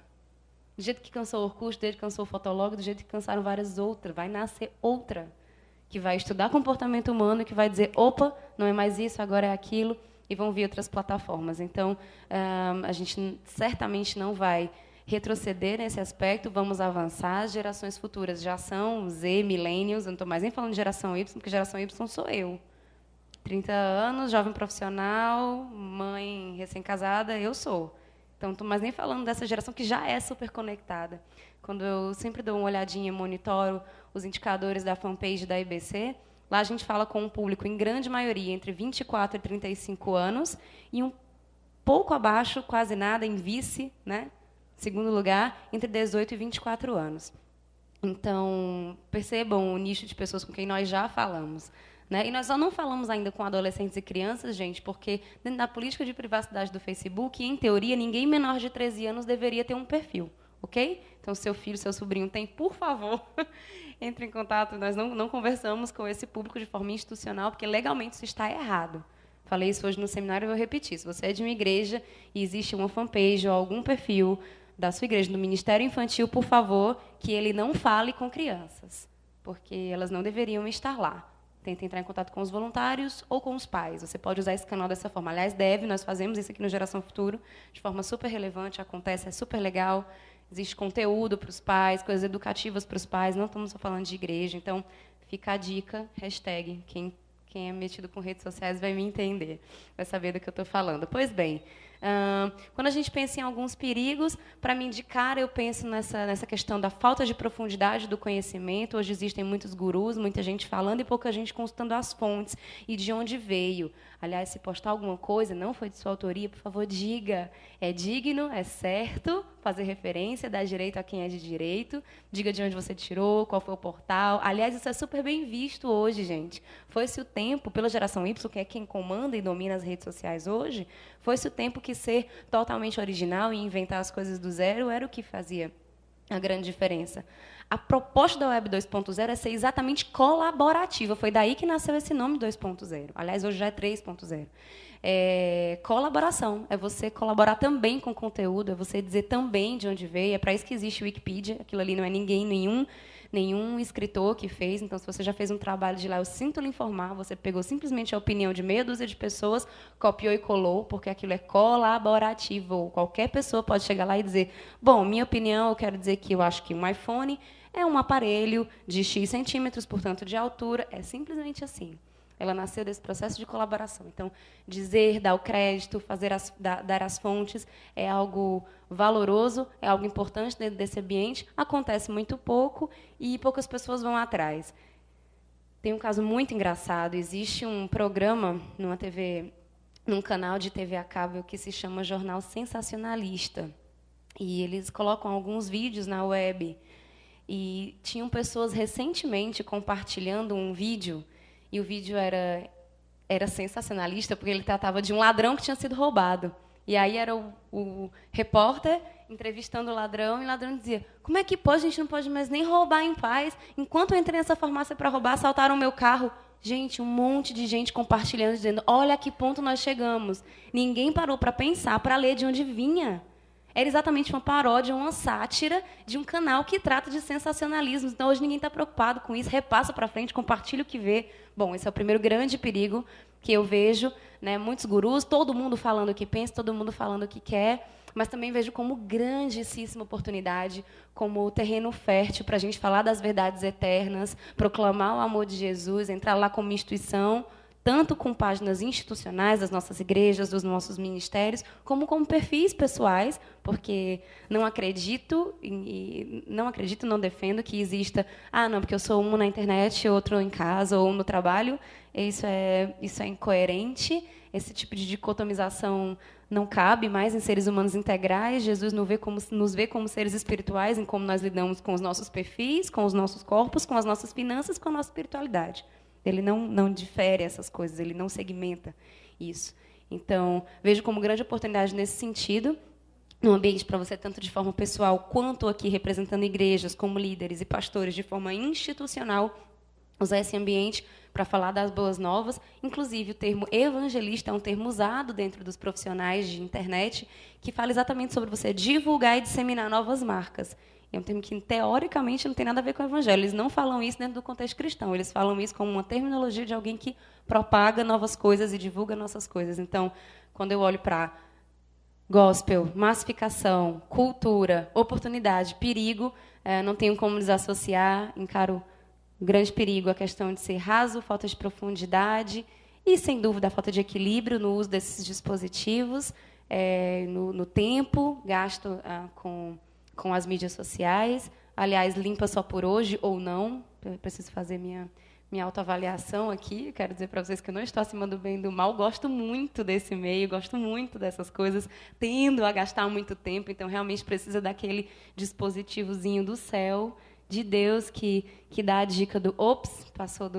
Do jeito que cansou o Orkut, do jeito que cansou o Fotolog, do jeito que cansaram várias outras, vai nascer outra, que vai estudar comportamento humano e que vai dizer, opa, não é mais isso, agora é aquilo, e vão vir outras plataformas. Então, a gente certamente não vai retroceder nesse aspecto, vamos avançar. As gerações futuras já são Z, millennials, eu não estou mais nem falando de geração Y, porque geração Y sou eu. 30 anos, jovem profissional, mãe recém-casada, eu sou. Então, não estou mais nem falando dessa geração que já é super conectada. Quando eu sempre dou uma olhadinha, monitoro os indicadores da fanpage da IBC, lá a gente fala com um público, em grande maioria, entre 24 e 35 anos, e um pouco abaixo, quase nada, em vice, né? Segundo lugar, entre 18 e 24 anos. Então, percebam o nicho de pessoas com quem nós já falamos. Né? E nós só não falamos ainda com adolescentes e crianças, gente, porque dentro da política de privacidade do Facebook, em teoria, ninguém menor de 13 anos deveria ter um perfil, ok? Então, seu filho, seu sobrinho tem, por favor, entre em contato. Nós não conversamos com esse público de forma institucional, porque legalmente isso está errado. Falei isso hoje no seminário e vou repetir. Se você é de uma igreja e existe uma fanpage ou algum perfil da sua igreja, do Ministério Infantil, por favor, que ele não fale com crianças, porque elas não deveriam estar lá. Tenta entrar em contato com os voluntários ou com os pais. Você pode usar esse canal dessa forma. Aliás, nós fazemos isso aqui no Geração Futuro, de forma super relevante, acontece, é super legal. Existe conteúdo para os pais, coisas educativas para os pais, não estamos só falando de igreja. Então, fica a dica, hashtag, quem é metido com redes sociais vai me entender, vai saber do que eu estou falando. Pois bem, quando a gente pensa em alguns perigos, para mim, de cara, eu penso nessa questão da falta de profundidade do conhecimento. Hoje existem muitos gurus, muita gente falando e pouca gente consultando as fontes e de onde veio. Aliás, se postar alguma coisa, não foi de sua autoria, por favor, diga. É digno, é certo, fazer referência, dar direito a quem é de direito, diga de onde você tirou, qual foi o portal. Aliás, isso é super bem visto hoje, gente. Foi-se o tempo, pela geração Y, que é quem comanda e domina as redes sociais hoje, foi-se o tempo que ser totalmente original e inventar as coisas do zero era o que fazia a grande diferença. A proposta da Web 2.0 é ser exatamente colaborativa. Foi daí que nasceu esse nome 2.0. Aliás, hoje já é 3.0. Colaboração. É você colaborar também com o conteúdo, é você dizer também de onde veio. É para isso que existe o Wikipedia. Aquilo ali não é nenhum escritor que fez. Então, se você já fez um trabalho de lá, eu sinto lhe informar, você pegou simplesmente a opinião de meia dúzia de pessoas, copiou e colou, porque aquilo é colaborativo. Qualquer pessoa pode chegar lá e dizer, bom, minha opinião, eu quero dizer que eu acho que um iPhone é um aparelho de X centímetros, portanto, de altura. É simplesmente assim. Ela nasceu desse processo de colaboração. Então, dizer, dar o crédito, dar as fontes é algo valoroso, é algo importante dentro desse ambiente. Acontece muito pouco e poucas pessoas vão atrás. Tem um caso muito engraçado. Existe um programa numa TV num canal de TV a cabo que se chama Jornal Sensacionalista. E eles colocam alguns vídeos na web. E tinham pessoas recentemente compartilhando um vídeo, e o vídeo era sensacionalista, porque ele tratava de um ladrão que tinha sido roubado. E aí era o repórter entrevistando o ladrão, e o ladrão dizia: como é que pode? A gente não pode mais nem roubar em paz. Enquanto eu entrei nessa farmácia para roubar, assaltaram o meu carro. Gente, um monte de gente compartilhando, dizendo: olha a que ponto nós chegamos. Ninguém parou para pensar, para ler de onde vinha. Era exatamente uma paródia, uma sátira de um canal que trata de sensacionalismo. Então, hoje ninguém está preocupado com isso. Repassa para frente, compartilha o que vê. Bom, esse é o primeiro grande perigo que eu vejo, né? Muitos gurus, todo mundo falando o que pensa, todo mundo falando o que quer, mas também vejo como grandíssima oportunidade, como terreno fértil para a gente falar das verdades eternas, proclamar o amor de Jesus, entrar lá como instituição, tanto com páginas institucionais das nossas igrejas, dos nossos ministérios, como perfis pessoais, porque não acredito, não defendo que exista, não, porque eu sou um na internet, outro em casa ou no trabalho. Isso é incoerente. Esse tipo de dicotomização não cabe mais em seres humanos integrais. Jesus nos vê como seres espirituais, em como nós lidamos com os nossos perfis, com os nossos corpos, com as nossas finanças, com a nossa espiritualidade. Ele não difere essas coisas, ele não segmenta isso. Então, vejo como grande oportunidade nesse sentido, no ambiente para você, tanto de forma pessoal, quanto aqui representando igrejas, como líderes e pastores, de forma institucional, usar esse ambiente para falar das boas novas. Inclusive, o termo evangelista é um termo usado dentro dos profissionais de internet, que fala exatamente sobre você divulgar e disseminar novas marcas. É um termo que, teoricamente, não tem nada a ver com o evangelho. Eles não falam isso dentro do contexto cristão. Eles falam isso como uma terminologia de alguém que propaga novas coisas e divulga nossas coisas. Então, quando eu olho para gospel, massificação, cultura, oportunidade, perigo, não tenho como desassociar, encaro um grande perigo a questão de ser raso, falta de profundidade e, sem dúvida, a falta de equilíbrio no uso desses dispositivos, no tempo gasto com as mídias sociais. Aliás, limpa só por hoje ou não. Eu preciso fazer minha autoavaliação aqui. Quero dizer para vocês que eu não estou acima do bem e do mal. Gosto muito desse meio, gosto muito dessas coisas. Tendo a gastar muito tempo, então realmente precisa daquele dispositivozinho do céu, de Deus, que dá a dica do ops, passou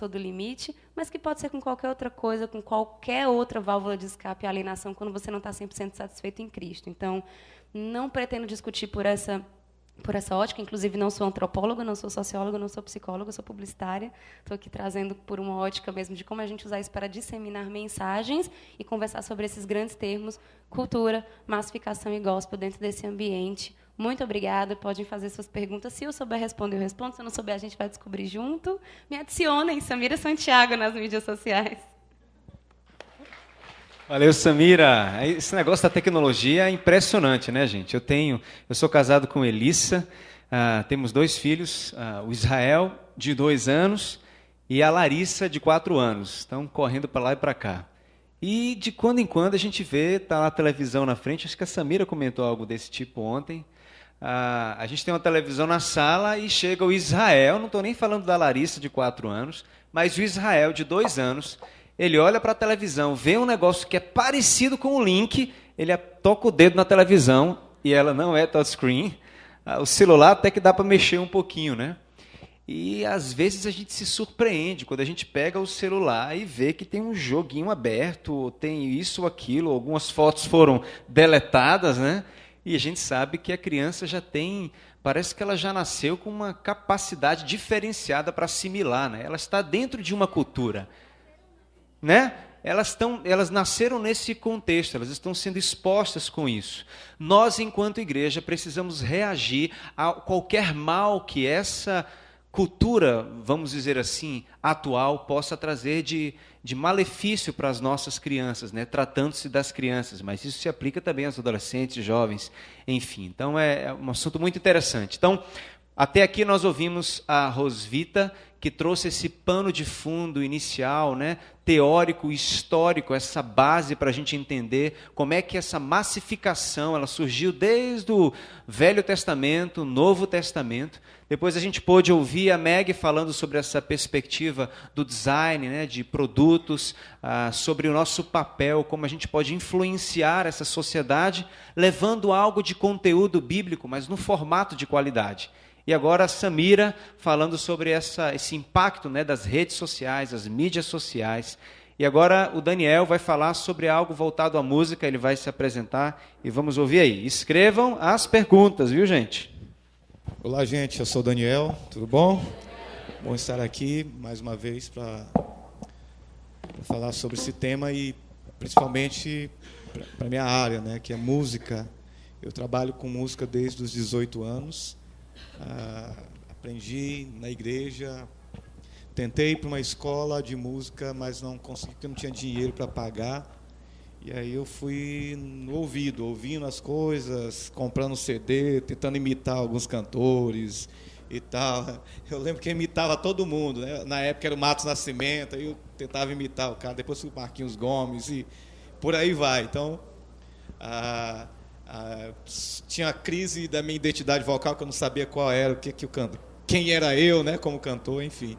do limite, mas que pode ser com qualquer outra coisa, com qualquer outra válvula de escape e alienação, quando você não está 100% satisfeito em Cristo. Então, não pretendo discutir por essa ótica. Inclusive, não sou antropóloga, não sou socióloga, não sou psicóloga, sou publicitária. Estou aqui trazendo por uma ótica mesmo de como a gente usar isso para disseminar mensagens e conversar sobre esses grandes termos, cultura, massificação e gospel dentro desse ambiente. Muito obrigada. Podem fazer suas perguntas. Se eu souber responder, eu respondo. Se eu não souber, a gente vai descobrir junto. Me adicionem, Samira Santiago, nas mídias sociais. Valeu, Samira. Esse negócio da tecnologia é impressionante, né, gente? Eu sou casado com Elissa, temos 2 filhos, o Israel, de 2 anos, e a Larissa, de 4 anos. Estão correndo para lá e para cá. E, de quando em quando, a gente vê, está lá a televisão na frente, acho que a Samira comentou algo desse tipo ontem. A gente tem uma televisão na sala e chega o Israel, não estou nem falando da Larissa, de 4 anos, mas o Israel, de 2 anos, ele olha para a televisão, vê um negócio que é parecido com o link, ele toca o dedo na televisão, e ela não é touchscreen. O celular até que dá para mexer um pouquinho, né? E, às vezes, a gente se surpreende quando a gente pega o celular e vê que tem um joguinho aberto, tem isso ou aquilo, algumas fotos foram deletadas, né? E a gente sabe que a criança parece que ela já nasceu com uma capacidade diferenciada para assimilar, né? Ela está dentro de uma cultura, né? Elas nasceram nesse contexto, elas estão sendo expostas com isso. Nós, enquanto igreja, precisamos reagir a qualquer mal que essa cultura, vamos dizer assim, atual, possa trazer de malefício para as nossas crianças, né? Tratando-se das crianças, mas isso se aplica também aos adolescentes, jovens, enfim. Então, é um assunto muito interessante. Então, até aqui nós ouvimos a Rosvita, que trouxe esse pano de fundo inicial, né, teórico, histórico, essa base para a gente entender como é que essa massificação ela surgiu desde o Velho Testamento, Novo Testamento. Depois a gente pôde ouvir a Meg falando sobre essa perspectiva do design, né, de produtos, sobre o nosso papel, como a gente pode influenciar essa sociedade, levando algo de conteúdo bíblico, mas no formato de qualidade. E agora a Samira falando sobre esse impacto, né, das redes sociais, das mídias sociais. E agora o Daniel vai falar sobre algo voltado à música, ele vai se apresentar e vamos ouvir aí. Escrevam as perguntas, viu, gente? Olá, gente, eu sou o Daniel, tudo bom? Bom estar aqui mais uma vez para falar sobre esse tema e principalmente para a minha área, né, que é música. Eu trabalho com música desde os 18 anos, aprendi na igreja, tentei ir para uma escola de música, mas não consegui, porque não tinha dinheiro para pagar. E aí eu fui no ouvido, ouvindo as coisas, comprando CD, tentando imitar alguns cantores e tal. Eu lembro que eu imitava todo mundo, né? Na época era o Matos Nascimento, aí eu tentava imitar o cara, depois o Marquinhos Gomes e por aí vai. Então, tinha a crise da minha identidade vocal, que eu não sabia qual era, o que eu canto, quem era eu, né, como cantor, enfim.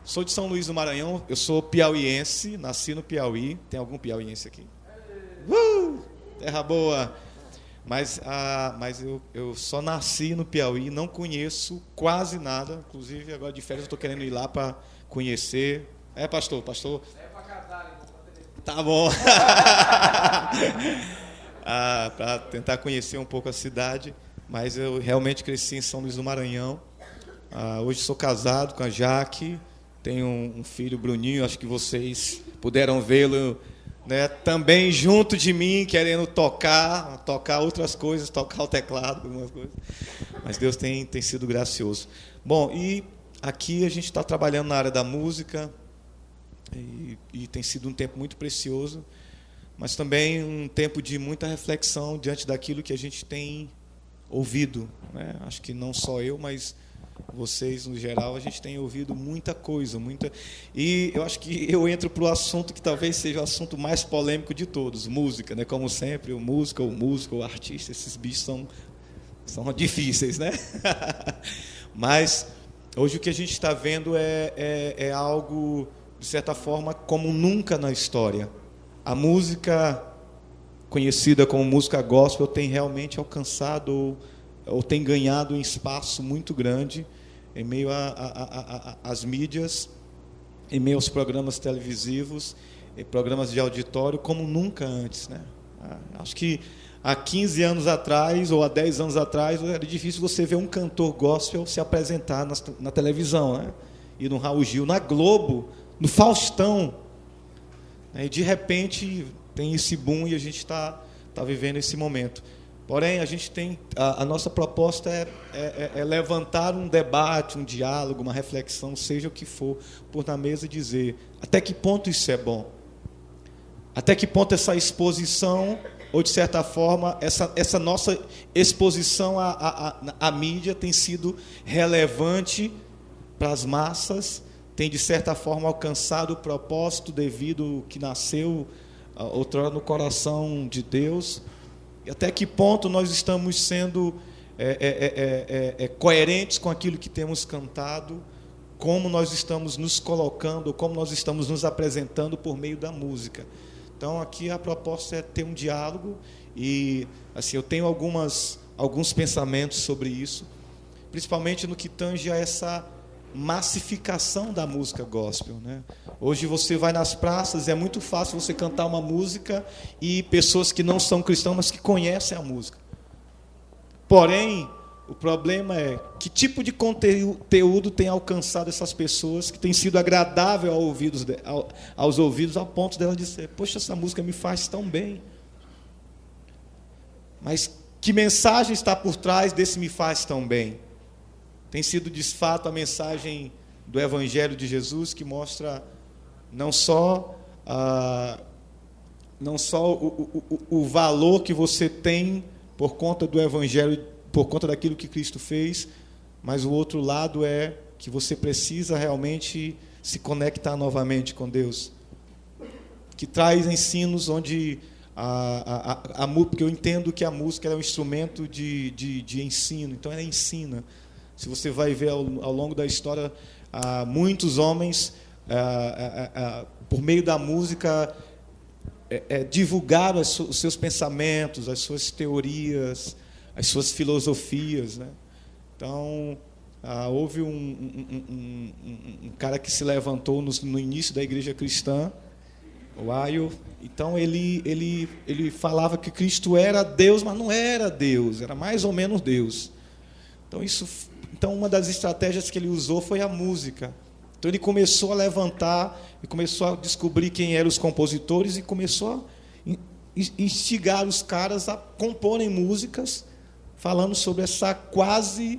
Sou de São Luís do Maranhão, eu sou piauiense, nasci no Piauí. Tem algum piauiense aqui? Terra boa! Mas eu só nasci no Piauí, não conheço quase nada. Inclusive, agora de férias eu estou querendo ir lá para conhecer. É, pastor? É para casar. Tá bom. Para tentar conhecer um pouco a cidade. Mas eu realmente cresci em São Luís do Maranhão. Hoje sou casado com a Jaque. Tenho um filho, Bruninho. Acho que vocês puderam vê-lo, né, também junto de mim, querendo tocar outras coisas, tocar o teclado, algumas coisas. Mas Deus tem sido gracioso. Bom, e aqui a gente está trabalhando na área da música e tem sido um tempo muito precioso, mas também um tempo de muita reflexão diante daquilo que a gente tem ouvido, né? Acho que não só eu, mas vocês, no geral, a gente tem ouvido muita coisa, e eu acho que eu entro para o assunto que talvez seja o assunto mais polêmico de todos, música, né? Como sempre, o músico, o artista, esses bichos são difíceis, né? Mas hoje o que a gente está vendo é algo, de certa forma, como nunca na história. A música conhecida como música gospel tem realmente alcançado ou tem ganhado um espaço muito grande em meio às mídias, em meio aos programas televisivos, programas de auditório, como nunca antes, né? Acho que há 15 anos atrás, ou há 10 anos atrás, era difícil você ver um cantor gospel se apresentar na televisão, né? E no Raul Gil, na Globo, no Faustão. E, de repente, tem esse boom e a gente está vivendo esse momento. Porém, a nossa proposta é levantar um debate, um diálogo, uma reflexão, seja o que for, por na mesa dizer até que ponto isso é bom. Até que ponto essa exposição, ou de certa forma, essa nossa exposição à mídia tem sido relevante para as massas, tem de certa forma alcançado o propósito devido que nasceu outrora no coração de Deus. E até que ponto nós estamos sendo coerentes com aquilo que temos cantado, como nós estamos nos colocando, como nós estamos nos apresentando por meio da música. Então, aqui a proposta é ter um diálogo e assim, eu tenho alguns pensamentos sobre isso, principalmente no que tange a essa massificação da música gospel, né? Hoje você vai nas praças, é muito fácil você cantar uma música e pessoas que não são cristãos, mas que conhecem a música. Porém, o problema é que tipo de conteúdo tem alcançado essas pessoas, que tem sido agradável aos ouvidos, ao ponto dela dizer: poxa, essa música me faz tão bem. Mas que mensagem está por trás desse me faz tão bem? Tem sido, de fato, a mensagem do Evangelho de Jesus, que mostra não só o valor que você tem por conta do Evangelho, por conta daquilo que Cristo fez, mas o outro lado é que você precisa realmente se conectar novamente com Deus, que traz ensinos onde porque eu entendo que a música é um instrumento de ensino, então ela ensina. Se você vai ver ao longo da história, muitos homens, por meio da música, divulgaram os seus pensamentos, as suas teorias, as suas filosofias, né? Então, houve um cara que se levantou no início da igreja cristã, o Ayo. Então ele falava que Cristo era Deus, mas não era Deus, era mais ou menos Deus. Então uma das estratégias que ele usou foi a música. Então ele começou a levantar e começou a descobrir quem eram os compositores e começou a instigar os caras a comporem músicas falando sobre essa quase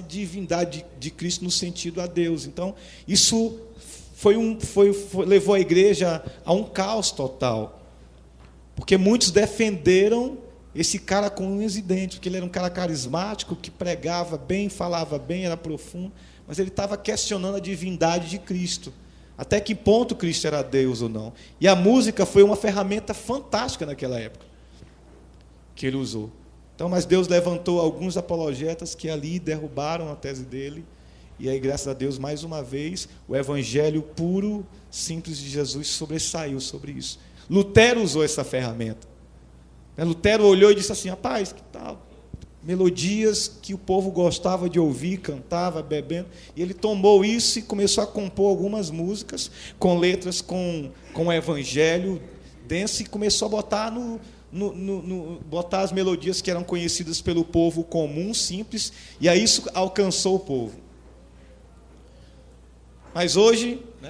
divindade de Cristo no sentido a Deus. Então isso levou a igreja a um caos total, porque muitos defenderam esse cara com unhas e dentes, porque ele era um cara carismático, que pregava bem, falava bem, era profundo, mas ele estava questionando a divindade de Cristo, até que ponto Cristo era Deus ou não. E a música foi uma ferramenta fantástica naquela época que ele usou. Então, mas Deus levantou alguns apologetas que ali derrubaram a tese dele. E aí, graças a Deus, mais uma vez, o evangelho puro, simples de Jesus sobressaiu sobre isso. Lutero usou essa ferramenta. Lutero olhou e disse assim: rapaz, que tal? Melodias que o povo gostava de ouvir, cantava, bebendo. E ele tomou isso e começou a compor algumas músicas com letras com o evangelho denso e começou a botar botar as melodias que eram conhecidas pelo povo comum, simples, e aí isso alcançou o povo. Mas hoje, né,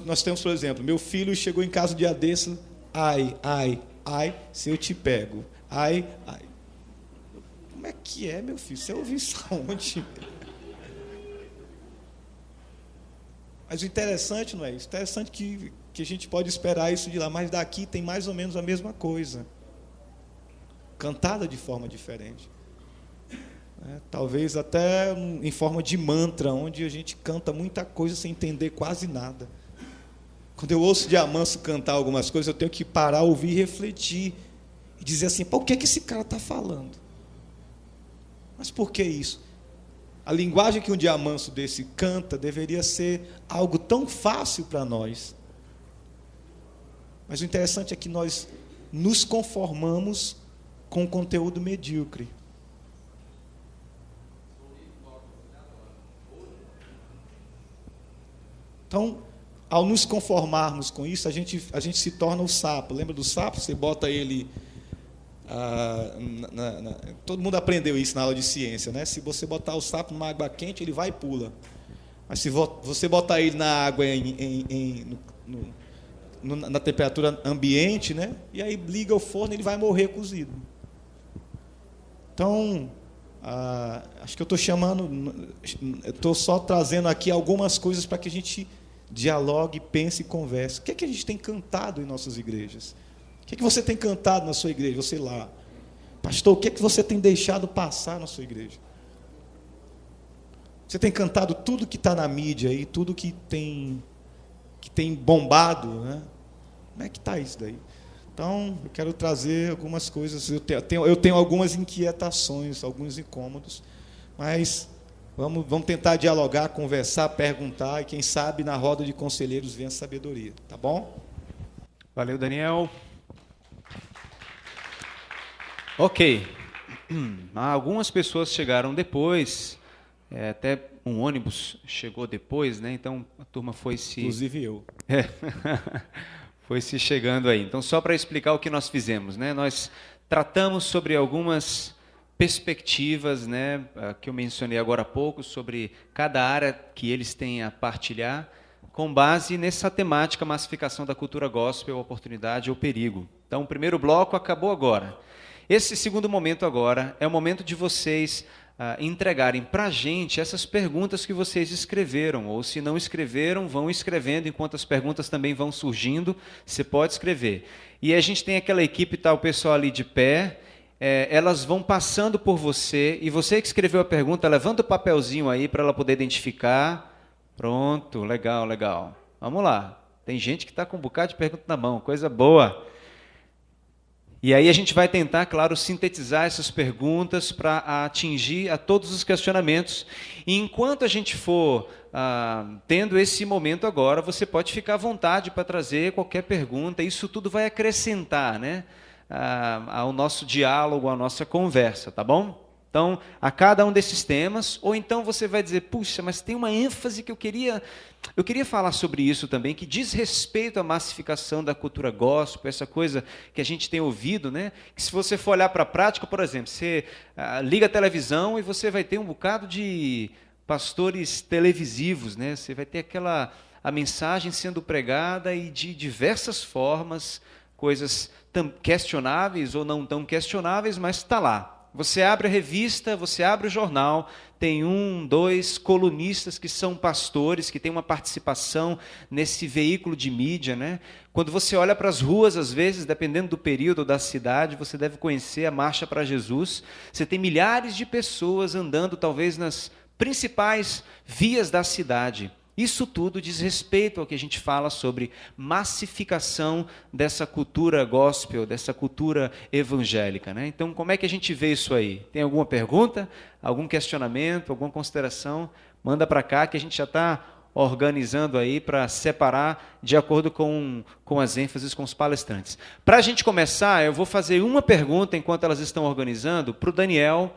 nós temos, por exemplo, meu filho chegou em casa um dia desse, ai, se eu te pego, ai. Como é que é, meu filho? Você ouviu isso aonde? Mas o interessante não é isso. O interessante é que a gente pode esperar isso de lá, mas daqui tem mais ou menos a mesma coisa, cantada de forma diferente. Talvez até em forma de mantra, onde a gente canta muita coisa sem entender quase nada. Quando eu ouço Diamanso cantar algumas coisas, eu tenho que parar, ouvir e refletir. E dizer assim: o que esse cara está falando? Mas por que isso? A linguagem que um Diamanso desse canta deveria ser algo tão fácil para nós. Mas o interessante é que nós nos conformamos com um conteúdo medíocre. Então, ao nos conformarmos com isso, a gente se torna o sapo. Lembra do sapo? Você bota ele... todo mundo aprendeu isso na aula de ciência, né? Se você botar o sapo numa água quente, ele vai e pula. Mas se você botar ele na água na temperatura ambiente, né? E aí liga o forno, ele vai morrer cozido. Então, acho que eu estou só trazendo aqui algumas coisas para que a gente dialogue, pense e converse. O que é que a gente tem cantado em nossas igrejas? O que é que você tem cantado na sua igreja? Você lá, pastor, o que é que você tem deixado passar na sua igreja? Você tem cantado tudo que está na mídia aí, tudo que tem bombado, né? Como é que está isso daí? Então, eu quero trazer algumas coisas. Eu tenho algumas inquietações, alguns incômodos, mas vamos tentar dialogar, conversar, perguntar, e quem sabe na roda de conselheiros vem a sabedoria. Tá bom? Valeu, Daniel. Ok. Algumas pessoas chegaram depois, até um ônibus chegou depois, né? Então a turma foi se... Inclusive eu. Foi se chegando aí. Então, só para explicar o que nós fizemos, né? Nós tratamos sobre algumas perspectivas, né, que eu mencionei agora há pouco, sobre cada área que eles têm a partilhar, com base nessa temática massificação da cultura gospel, oportunidade ou perigo. Então, o primeiro bloco acabou agora. Esse segundo momento agora é o momento de vocês entregarem para a gente essas perguntas que vocês escreveram, ou se não escreveram, vão escrevendo, enquanto as perguntas também vão surgindo, você pode escrever. E a gente tem aquela equipe, tá o pessoal ali de pé, elas vão passando por você, e você que escreveu a pergunta, levanta o papelzinho aí para ela poder identificar. Pronto, legal, legal. Vamos lá. Tem gente que está com um bocado de pergunta na mão, coisa boa. E aí a gente vai tentar, claro, sintetizar essas perguntas para atingir a todos os questionamentos. E enquanto a gente for tendo esse momento agora, você pode ficar à vontade para trazer qualquer pergunta. Isso tudo vai acrescentar, né, ao nosso diálogo, à nossa conversa, tá bom? Então, a cada um desses temas, ou então você vai dizer, puxa, mas tem uma ênfase que eu queria falar sobre isso também, que diz respeito à massificação da cultura gospel, essa coisa que a gente tem ouvido, né? Que se você for olhar para a prática, por exemplo, você liga a televisão e você vai ter um bocado de pastores televisivos, né? Você vai ter a mensagem sendo pregada e de diversas formas, coisas questionáveis ou não tão questionáveis, mas está lá. Você abre a revista, você abre o jornal, tem 1, 2 colunistas que são pastores, que têm uma participação nesse veículo de mídia, né? Quando você olha para as ruas, às vezes, dependendo do período ou da cidade, você deve conhecer a Marcha para Jesus. Você tem milhares de pessoas andando, talvez, nas principais vias da cidade. Isso tudo diz respeito ao que a gente fala sobre massificação dessa cultura gospel, dessa cultura evangélica, né? Então, como é que a gente vê isso aí? Tem alguma pergunta, algum questionamento, alguma consideração? Manda para cá que a gente já está organizando aí para separar de acordo com as ênfases com os palestrantes. Para a gente começar, eu vou fazer uma pergunta enquanto elas estão organizando para o Daniel,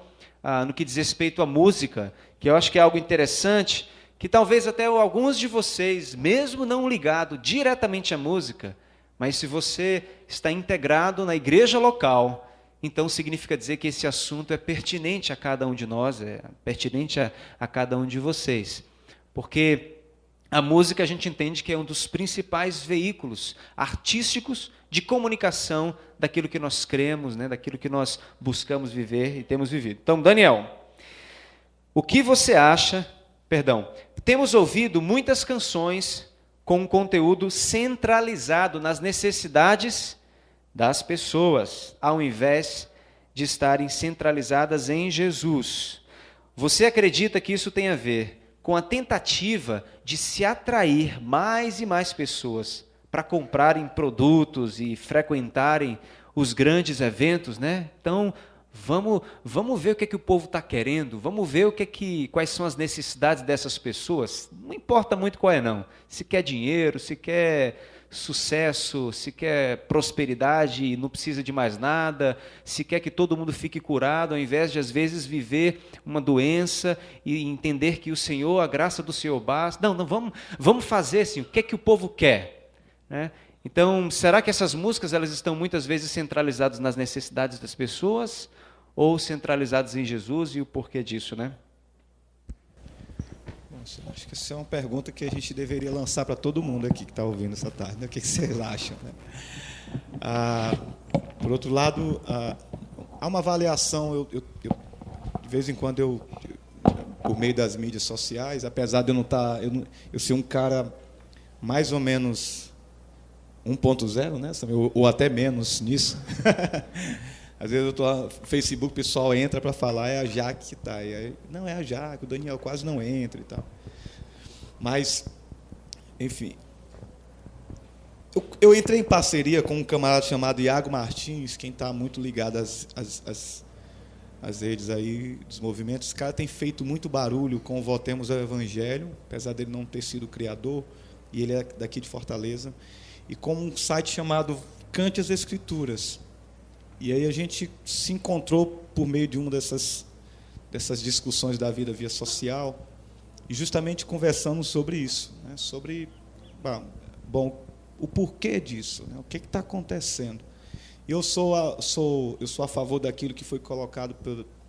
no que diz respeito à música, que eu acho que é algo interessante, que talvez até alguns de vocês, mesmo não ligado diretamente à música, mas se você está integrado na igreja local, então significa dizer que esse assunto é pertinente a cada um de nós, é pertinente a cada um de vocês. Porque a música a gente entende que é um dos principais veículos artísticos de comunicação daquilo que nós cremos, né, daquilo que nós buscamos viver e temos vivido. Então, Daniel, o que você acha... Temos ouvido muitas canções com um conteúdo centralizado nas necessidades das pessoas, ao invés de estarem centralizadas em Jesus. Você acredita que isso tem a ver com a tentativa de se atrair mais e mais pessoas para comprarem produtos e frequentarem os grandes eventos, né? Então, vamos ver o que é que o povo está querendo, vamos ver quais são as necessidades dessas pessoas. Não importa muito qual é, não. Se quer dinheiro, se quer sucesso, se quer prosperidade e não precisa de mais nada, se quer que todo mundo fique curado, ao invés de, às vezes, viver uma doença e entender que o Senhor, a graça do Senhor basta. Não, vamos fazer assim, o que é que o povo quer, né? Então, será que essas músicas elas estão muitas vezes centralizadas nas necessidades das pessoas ou centralizadas em Jesus e o porquê disso, né? Nossa, acho que essa é uma pergunta que a gente deveria lançar para todo mundo aqui que está ouvindo essa tarde, né? O que vocês acham, né? Por outro lado, há uma avaliação, eu de vez em quando por meio das mídias sociais, apesar de eu ser um cara mais ou menos 1.0, né? Ou até menos nisso. Às vezes eu estou no Facebook, o pessoal entra para falar, é a Jaque que está. Não, é a Jaque, o Daniel quase não entra e tal. Mas, enfim. Eu entrei em parceria com um camarada chamado Iago Martins, quem está muito ligado às redes aí, dos movimentos. Esse cara tem feito muito barulho com o Voltemos ao Evangelho, apesar dele não ter sido criador, e ele é daqui de Fortaleza. E com um site chamado Cante as Escrituras. E aí a gente se encontrou por meio de uma dessas discussões da vida via social, e justamente conversamos sobre isso, né? Sobre o porquê disso, né? O que está acontecendo. E eu sou a favor daquilo que foi colocado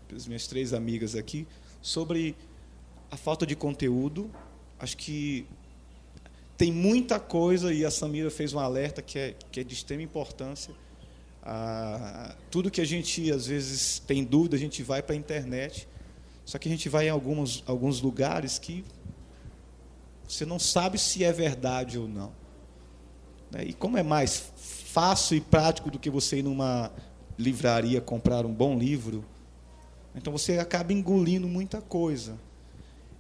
pelas minhas 3 amigas aqui, sobre a falta de conteúdo. Acho que tem muita coisa, e a Samira fez um alerta que é de extrema importância. Tudo que a gente, às vezes, tem dúvida, a gente vai para a internet, só que a gente vai em alguns lugares que você não sabe se é verdade ou não. E como é mais fácil e prático do que você ir livraria comprar um bom livro, então você acaba engolindo muita coisa.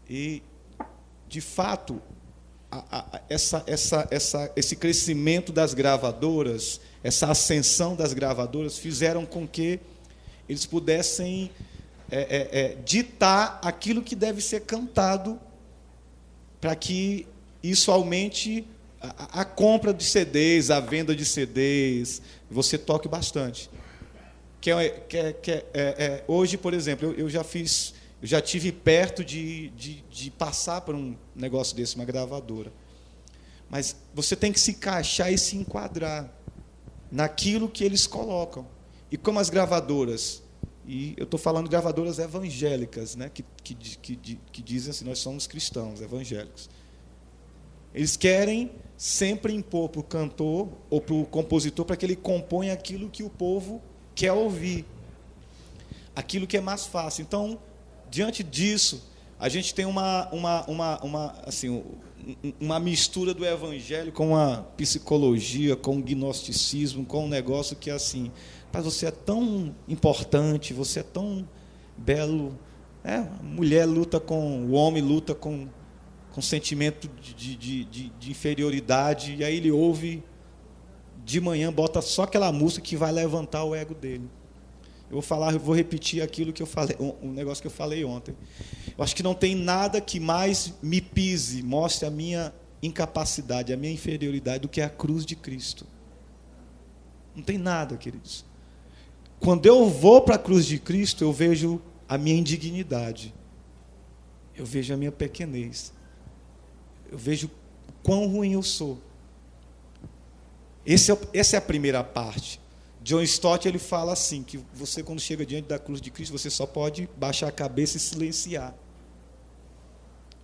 E, de fato, esse crescimento das gravadoras, essa ascensão das gravadoras, fizeram com que eles pudessem ditar aquilo que deve ser cantado para que isso aumente a compra de CDs, a venda de CDs, você toque bastante. Hoje, por exemplo, eu já tive perto de passar por um negócio desse, uma gravadora. Mas você tem que se encaixar e se enquadrar naquilo que eles colocam. E como as gravadoras, e eu estou falando de gravadoras evangélicas, né, que dizem assim, nós somos cristãos evangélicos. Eles querem sempre impor para o cantor ou para o compositor para que ele componha aquilo que o povo quer ouvir, aquilo que é mais fácil. Então, diante disso, a gente tem uma mistura do evangelho com a psicologia, com o gnosticismo, com um negócio que é assim, mas você é tão importante, você é tão belo, a mulher luta com, o homem luta com sentimento de inferioridade, e aí ele ouve de manhã, bota só aquela música que vai levantar o ego dele. Eu vou repetir aquilo que eu falei, um negócio que eu falei ontem. Eu acho que não tem nada que mais me pise, mostre a minha incapacidade, a minha inferioridade, do que a cruz de Cristo. Não tem nada, queridos. Quando eu vou para a cruz de Cristo, eu vejo a minha indignidade. Eu vejo a minha pequenez. Eu vejo o quão ruim eu sou. Essa é a primeira parte. John Stott, ele fala assim, que você, quando chega diante da cruz de Cristo, você só pode baixar a cabeça e silenciar.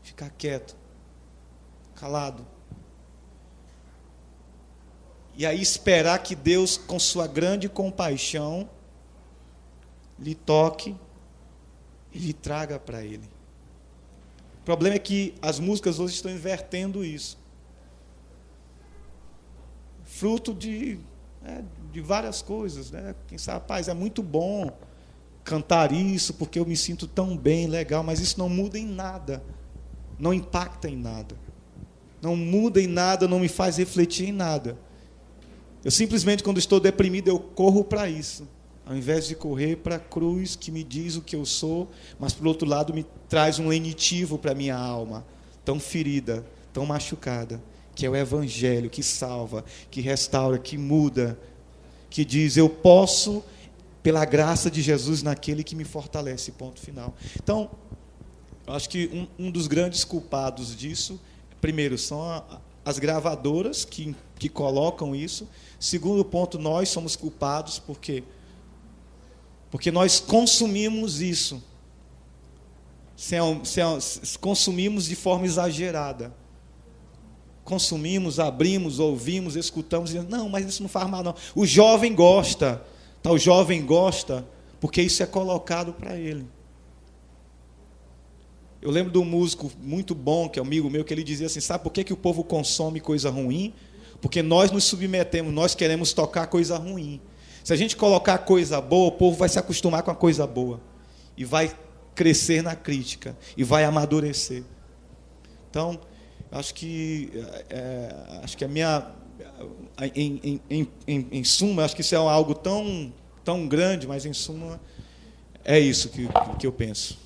Ficar quieto, calado. E aí esperar que Deus, com sua grande compaixão, lhe toque e lhe traga para Ele. O problema é que as músicas hoje estão invertendo isso. Fruto de várias coisas, né? Quem sabe, rapaz, é muito bom cantar isso, porque eu me sinto tão bem, legal, mas isso não muda em nada, não impacta em nada, não muda em nada, não me faz refletir em nada. Eu simplesmente, quando estou deprimido, eu corro para isso, ao invés de correr para a cruz que me diz o que eu sou, mas, por outro lado, me traz um lenitivo para a minha alma, tão ferida, tão machucada, que é o Evangelho, que salva, que restaura, que muda, que diz, eu posso, pela graça de Jesus, naquele que me fortalece, ponto final. Então, eu acho que um dos grandes culpados disso, primeiro, são as gravadoras que colocam isso. Segundo ponto, nós somos culpados, porque nós consumimos isso, consumimos de forma exagerada. Consumimos, abrimos, ouvimos, escutamos, e não, mas isso não faz mal não. O jovem gosta, o jovem gosta, porque isso é colocado para ele. Eu lembro de um músico muito bom, que é um amigo meu, que ele dizia assim, sabe por que o povo consome coisa ruim? Porque nós nos submetemos, nós queremos tocar coisa ruim. Se a gente colocar coisa boa, o povo vai se acostumar com a coisa boa, e vai crescer na crítica, e vai amadurecer. Então, acho que a minha, em suma, acho que isso é algo tão grande, mas em suma é isso que eu penso.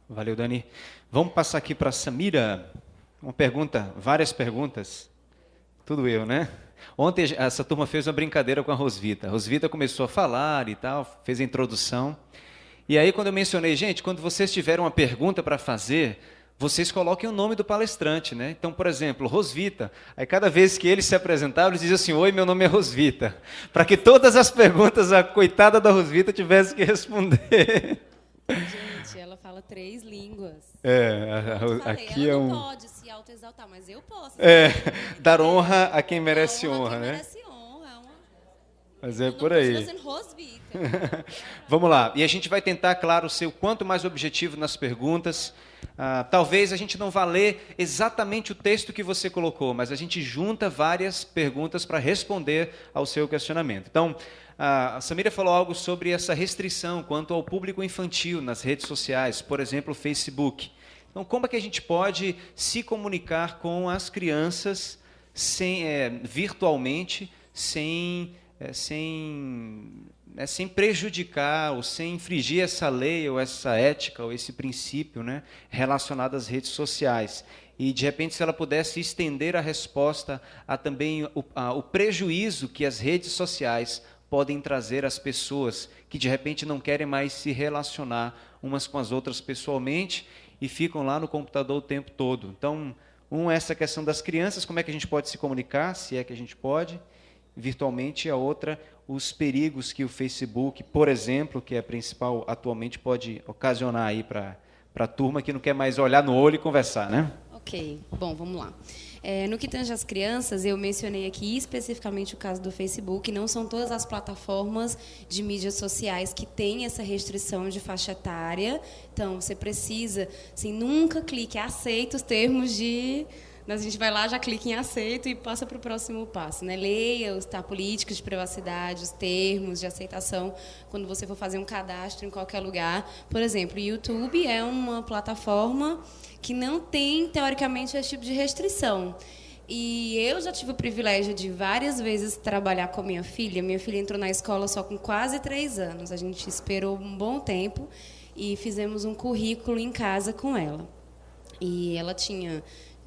Valeu, Dani. Vamos passar aqui para a Samira. Uma pergunta, várias perguntas. Tudo eu, né? Ontem essa turma fez uma brincadeira com a Rosvita. A Rosvita começou a falar e tal, fez a introdução. E aí, quando eu mencionei, gente, quando vocês tiverem uma pergunta para fazer, vocês coloquem o nome do palestrante, né? Então, por exemplo, Rosvita. Aí, cada vez que ele se apresentava, ele dizia assim, oi, meu nome é Rosvita. Para que todas as perguntas a coitada da Rosvita tivesse que responder. Gente, ela fala 3 línguas. Aqui ela é não pode se autoexaltar, mas eu posso. Dar honra a quem merece honra, né? Merece honra. Mas é por aí. Estou sendo Rosvita. Vamos lá. E a gente vai tentar, claro, ser o quanto mais objetivo nas perguntas. Talvez a gente não vá ler exatamente o texto que você colocou, mas a gente junta várias perguntas para responder ao seu questionamento. Então, a Samira falou algo sobre essa restrição quanto ao público infantil nas redes sociais, por exemplo, o Facebook. Então, como é que a gente pode se comunicar com as crianças virtualmente, sem prejudicar ou sem infringir essa lei ou essa ética ou esse princípio, né, relacionado às redes sociais? E, de repente, se ela pudesse estender a resposta a também o prejuízo que as redes sociais podem trazer às pessoas que, de repente, não querem mais se relacionar umas com as outras pessoalmente e ficam lá no computador o tempo todo. Então, essa questão das crianças, como é que a gente pode se comunicar, se é que a gente pode, virtualmente, e a outra, os perigos que o Facebook, por exemplo, que é a principal atualmente, pode ocasionar aí para a turma que não quer mais olhar no olho e conversar, né? Ok, bom, vamos lá. No que tange às crianças, eu mencionei aqui especificamente o caso do Facebook. Não são todas as plataformas de mídias sociais que têm essa restrição de faixa etária. Então, você precisa, assim, nunca clique, aceita os termos de... A gente vai lá, já clica em aceito e passa para o próximo passo, né? Leia os políticas de privacidade, os termos de aceitação, quando você for fazer um cadastro em qualquer lugar. Por exemplo, o YouTube é uma plataforma que não tem, teoricamente, esse tipo de restrição. E eu já tive o privilégio de várias vezes trabalhar com a minha filha. Minha filha entrou na escola só com quase 3 anos. A gente esperou um bom tempo e fizemos um currículo em casa com ela. E ela tinha...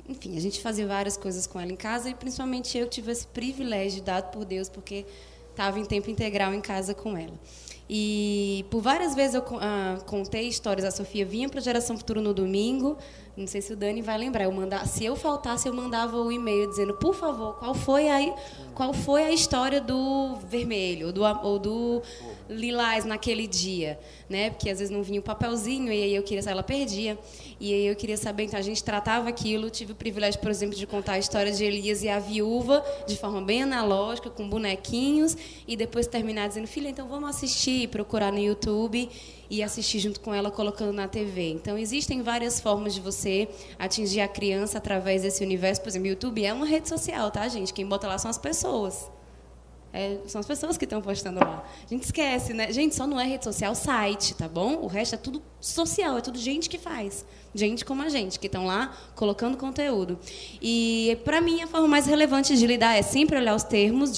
Enfim, a gente fazia várias coisas com ela em casa e, principalmente, eu tive esse privilégio dado por Deus, porque estava em tempo integral em casa com ela. E, por várias vezes, eu contei histórias. A Sofia vinha para a Geração Futuro no domingo. Não sei se o Dani vai lembrar. Se eu faltasse, eu mandava o e-mail dizendo, por favor, qual foi a história do vermelho ou do lilás naquele dia, né? Porque às vezes não vinha o papelzinho e aí eu queria saber, ela perdia. E aí eu queria saber, então a gente tratava aquilo. Tive o privilégio, por exemplo, de contar a história de Elias e a viúva de forma bem analógica, com bonequinhos, e depois terminar dizendo, filha, então vamos assistir, procurar no YouTube e assistir junto com ela, colocando na TV. Então, existem várias formas de você atingir a criança através desse universo. Por exemplo, o YouTube é uma rede social, tá, gente? Quem bota lá são as pessoas. São as pessoas que estão postando lá. A gente esquece, né? Gente, só não é rede social, site, tá bom? O resto é tudo social, é tudo gente que faz. Gente como a gente, que estão lá colocando conteúdo. E, para mim, a forma mais relevante de lidar é sempre olhar os termos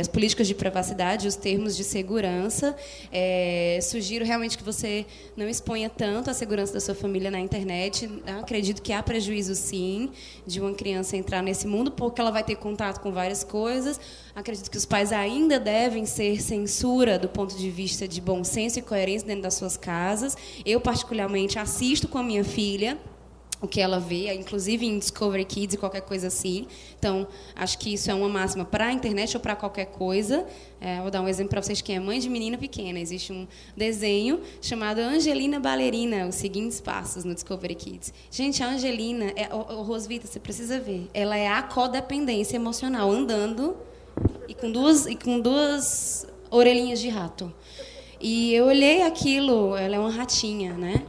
as políticas de privacidade, os termos de segurança. Sugiro realmente que você não exponha tanto a segurança da sua família na internet. Acredito que há prejuízo, sim, de uma criança entrar nesse mundo, porque ela vai ter contato com várias coisas. Acredito que os pais ainda devem ser censura do ponto de vista de bom senso e coerência dentro das suas casas. Eu, particularmente, assisto com a minha filha o que ela vê, inclusive em Discovery Kids e qualquer coisa assim. Então, acho que isso é uma máxima para a internet ou para qualquer coisa. Vou dar um exemplo para vocês, quem é mãe de menina pequena. Existe um desenho chamado Angelina Ballerina, os seguintes passos no Discovery Kids. Gente, a Angelina, Rosvita, você precisa ver, ela é a codependência emocional, andando e com duas orelhinhas de rato. E eu olhei aquilo, ela é uma ratinha, né?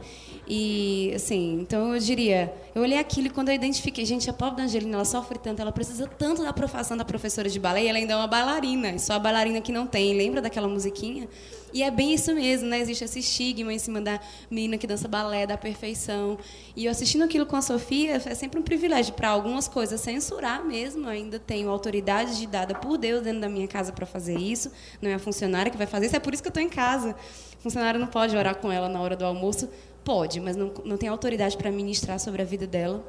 E, assim, então eu diria, eu olhei aquilo e quando eu identifiquei, gente, a pobre da Angelina, ela sofre tanto, ela precisa tanto da aprovação da professora de balé, e ela ainda é uma bailarina, e só a bailarina que não tem, lembra daquela musiquinha? E é bem isso mesmo, né? Existe esse estigma em cima da menina que dança balé, da perfeição. E eu assistindo aquilo com a Sofia, é sempre um privilégio para algumas coisas censurar mesmo. Eu ainda tenho autoridade dada por Deus dentro da minha casa para fazer isso. Não é a funcionária que vai fazer isso, é por isso que eu estou em casa. A funcionária não pode orar com ela na hora do almoço. Pode, mas não tem autoridade para ministrar sobre a vida dela,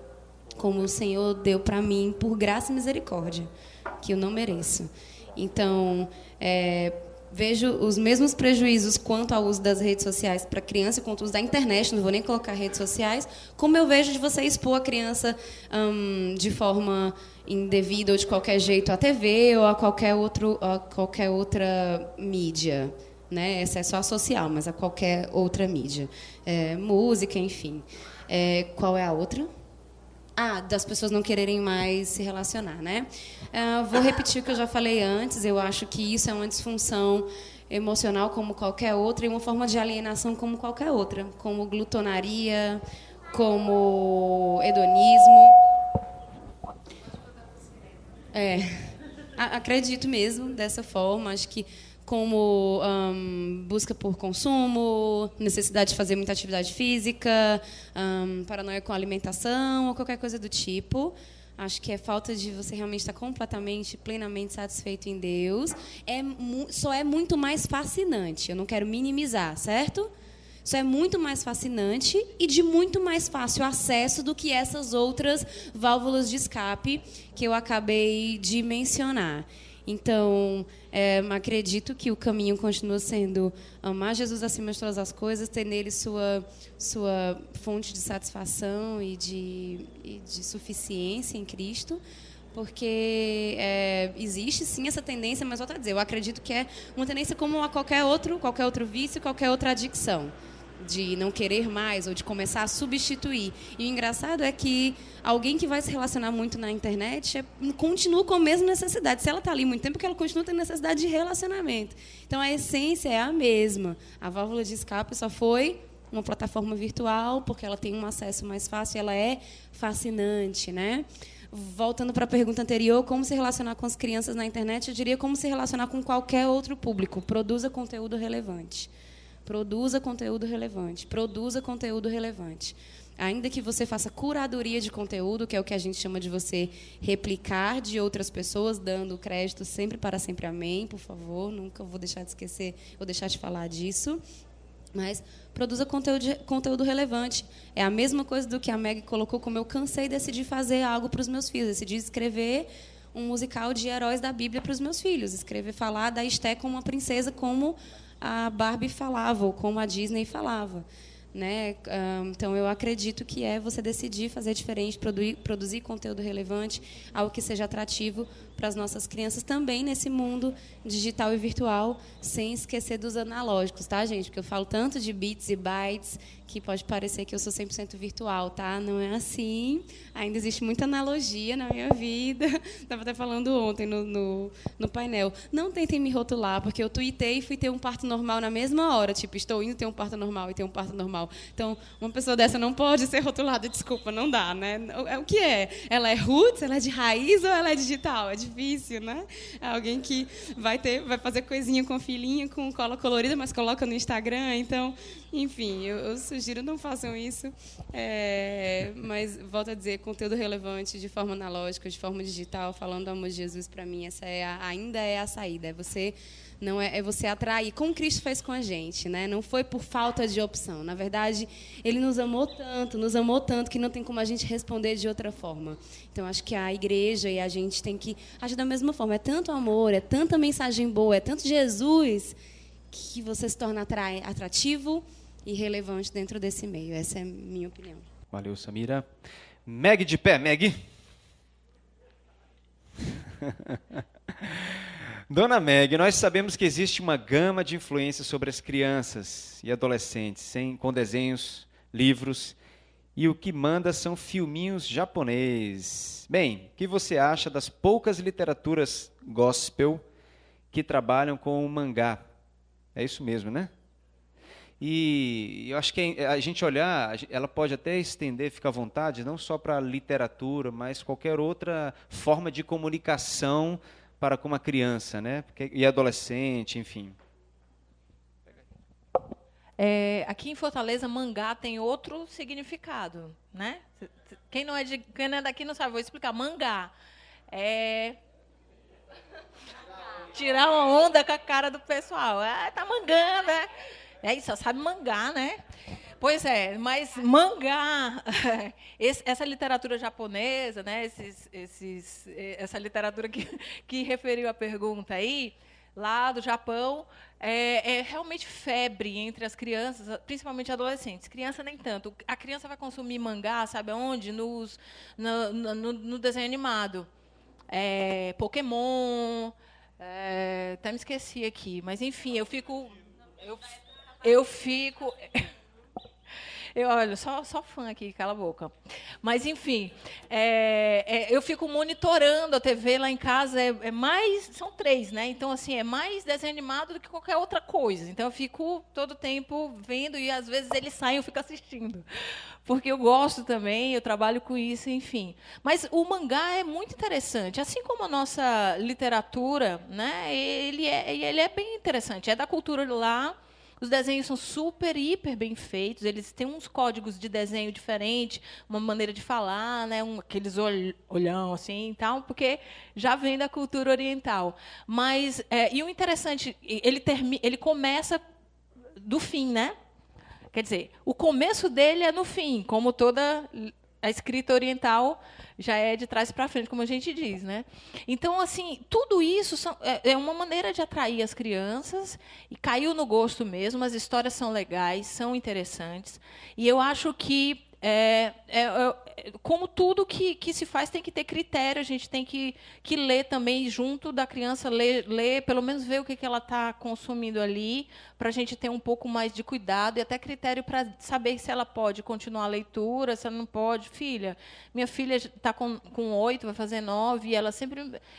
como o Senhor deu para mim, por graça e misericórdia, que eu não mereço. Então, vejo os mesmos prejuízos quanto ao uso das redes sociais para a criança, quanto ao uso da internet, não vou nem colocar redes sociais, como eu vejo de você expor a criança de forma indevida ou de qualquer jeito à TV ou a qualquer outra mídia. Né? Essa é só a social, mas a qualquer outra mídia. Música, enfim. Qual é a outra? Das pessoas não quererem mais se relacionar, né? Vou repetir o que eu já falei antes. Eu acho que isso é uma disfunção emocional como qualquer outra e uma forma de alienação como qualquer outra, como glutonaria, como hedonismo. Acredito mesmo dessa forma. Acho que como busca por consumo, necessidade de fazer muita atividade física, paranoia com alimentação ou qualquer coisa do tipo. Acho que é falta de você realmente estar completamente, plenamente satisfeito em Deus. Só é muito mais fascinante. Eu não quero minimizar, certo? Só é muito mais fascinante e de muito mais fácil acesso do que essas outras válvulas de escape que eu acabei de mencionar. Então, acredito que o caminho continua sendo amar Jesus acima de todas as coisas, ter nele sua fonte de satisfação e de suficiência em Cristo, porque existe, sim, essa tendência, mas volto a dizer, eu acredito que é uma tendência como a qualquer outro vício, qualquer outra adicção, de não querer mais ou de começar a substituir. E o engraçado é que alguém que vai se relacionar muito na internet continua com a mesma necessidade. Se ela está ali muito tempo, porque ela continua tendo necessidade de relacionamento. Então, a essência é a mesma. A válvula de escape só foi uma plataforma virtual, porque ela tem um acesso mais fácil e ela é fascinante, né? Voltando para a pergunta anterior, como se relacionar com as crianças na internet, eu diria como se relacionar com qualquer outro público. Produza conteúdo relevante. Produza conteúdo relevante. Produza conteúdo relevante. Ainda que você faça curadoria de conteúdo, que é o que a gente chama de você replicar de outras pessoas, dando crédito sempre para sempre amém, por favor. Nunca vou deixar de esquecer, vou deixar de falar disso. Mas produza conteúdo relevante. É a mesma coisa do que a Meg colocou, como eu cansei, decidi fazer algo para os meus filhos. Decidi escrever um musical de heróis da Bíblia para os meus filhos. Falar da Esté como uma princesa, como a Barbie falava, ou como a Disney falava. Né? Então, eu acredito que você decidir fazer diferente, produzir conteúdo relevante, algo que seja atrativo para as nossas crianças também nesse mundo digital e virtual, sem esquecer dos analógicos, tá, gente? Porque eu falo tanto de bits e bytes que pode parecer que eu sou 100% virtual, tá? Não é assim. Ainda existe muita analogia na minha vida. Estava até falando ontem no painel. Não tentem me rotular, porque eu tuitei e fui ter um parto normal na mesma hora. Tipo, estou indo ter um parto normal e ter um parto normal. Então, uma pessoa dessa não pode ser rotulada. Desculpa, não dá, né? O que é? Ela é roots? Ela é de raiz ou ela é digital? É difícil, né? É alguém que vai fazer coisinha com filhinha, com cola colorida, mas coloca no Instagram. Então, enfim, eu sugiro não façam isso. Mas, volto a dizer, conteúdo relevante de forma analógica, de forma digital, falando do amor de Jesus, para mim, essa ainda é a saída. É você atrair, como Cristo fez com a gente, né? Não foi por falta de opção. Na verdade, Ele nos amou tanto, que não tem como a gente responder de outra forma. Então, acho que a igreja e a gente tem que agir da mesma forma. É tanto amor, é tanta mensagem boa, é tanto Jesus, que você se torna atrativo e relevante dentro desse meio. Essa é a minha opinião. Valeu, Samira. Meg de pé, Meg. Dona Meg, nós sabemos que existe uma gama de influências sobre as crianças e adolescentes, com desenhos, livros, e o que manda são filminhos japoneses. Bem, o que você acha das poucas literaturas gospel que trabalham com o mangá? É isso mesmo, né? E eu acho que a gente olhar, ela pode até estender, fica à vontade, não só para a literatura, mas qualquer outra forma de comunicação para com uma criança, né? E adolescente, enfim. Aqui em Fortaleza, mangá tem outro significado, né? Quem não é daqui não sabe, vou explicar. Mangá é tirar uma onda com a cara do pessoal. Tá mangando, né? Isso, só sabe mangá, né? Pois é, mas mangá, essa literatura japonesa, né? Essa literatura que referiu a pergunta aí, lá do Japão, é realmente febre entre as crianças, principalmente adolescentes. Criança nem tanto. A criança vai consumir mangá, sabe aonde? No desenho animado. Pokémon, até me esqueci aqui, mas enfim, eu fico Olha, só fã aqui, cala a boca. Mas, enfim, eu fico monitorando a TV lá em casa, são 3, né? Então, assim, é mais desenho animado do que qualquer outra coisa. Então, eu fico todo tempo vendo e, às vezes, eles saem e eu fico assistindo. Porque eu gosto também, eu trabalho com isso, enfim. Mas o mangá é muito interessante. Assim como a nossa literatura, né? Ele é bem interessante. É da cultura lá. Os desenhos são super, hiper bem feitos. Eles têm uns códigos de desenho diferentes, uma maneira de falar, né? Aqueles olhão assim e tal, porque já vem da cultura oriental. Mas e o interessante, ele começa do fim, né? Quer dizer, o começo dele é no fim, como toda a escrita oriental já é de trás para frente, como a gente diz, né? Então, assim, tudo isso é uma maneira de atrair as crianças e caiu no gosto mesmo. As histórias são legais, são interessantes. E eu acho que como tudo que se faz tem que ter critério, a gente tem que ler também junto da criança, ler, pelo menos ver o que ela está consumindo ali, para a gente ter um pouco mais de cuidado e até critério para saber se ela pode continuar a leitura, se ela não pode. Minha filha está com 8, vai fazer 9, e ela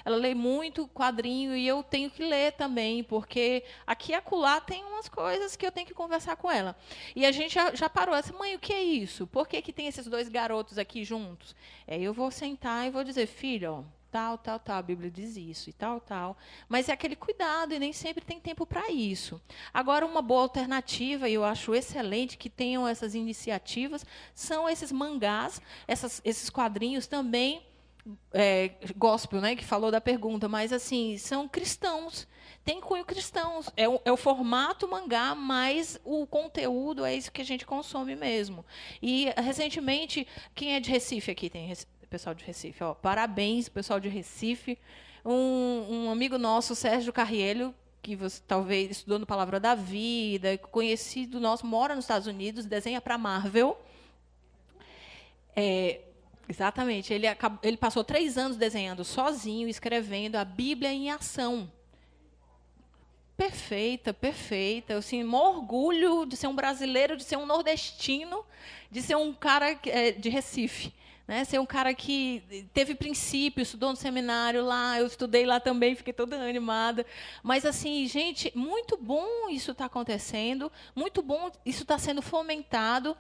lê muito quadrinho, e eu tenho que ler também, porque aqui e acolá tem umas coisas que eu tenho que conversar com ela. E a gente já parou, assim, mãe, o que é isso? Por que tem esses 2 garotos aqui juntos? Eu vou sentar e vou dizer, filho, ó, tal, a Bíblia diz isso e tal. Mas é aquele cuidado e nem sempre tem tempo para isso. Agora, uma boa alternativa, e eu acho excelente que tenham essas iniciativas, são esses mangás, esses quadrinhos também, gospel, né, que falou da pergunta, mas assim, são cristãos, tem cunho cristão, é o formato mangá, mas o conteúdo é isso que a gente consome mesmo. E, recentemente, quem é de Recife aqui? Tem pessoal de Recife, ó, parabéns, pessoal de Recife. Um amigo nosso, Sérgio Carrielho, que você talvez estudou no Palavra da Vida, conhecido nosso, mora nos Estados Unidos, desenha para a Marvel. Exatamente. Ele passou 3 anos desenhando sozinho, escrevendo a Bíblia em ação. Perfeita. Eu sinto orgulho de ser um brasileiro, de ser um nordestino, de ser um cara de Recife. Né? Ser um cara que teve princípio, estudou no seminário lá, eu estudei lá também, fiquei toda animada. Mas, assim, gente, muito bom isso está acontecendo, muito bom isso está sendo fomentado.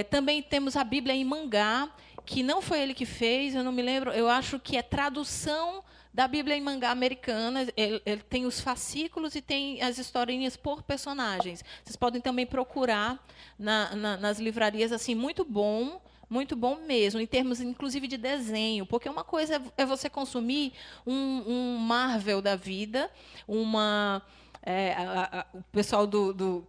Também temos a Bíblia em mangá, que não foi ele que fez, eu não me lembro, eu acho que é tradução da Bíblia em mangá americana. Ele tem os fascículos e tem as historinhas por personagens. Vocês podem também procurar nas livrarias, assim, muito bom mesmo, em termos, inclusive, de desenho, porque uma coisa é você consumir um Marvel da vida, o pessoal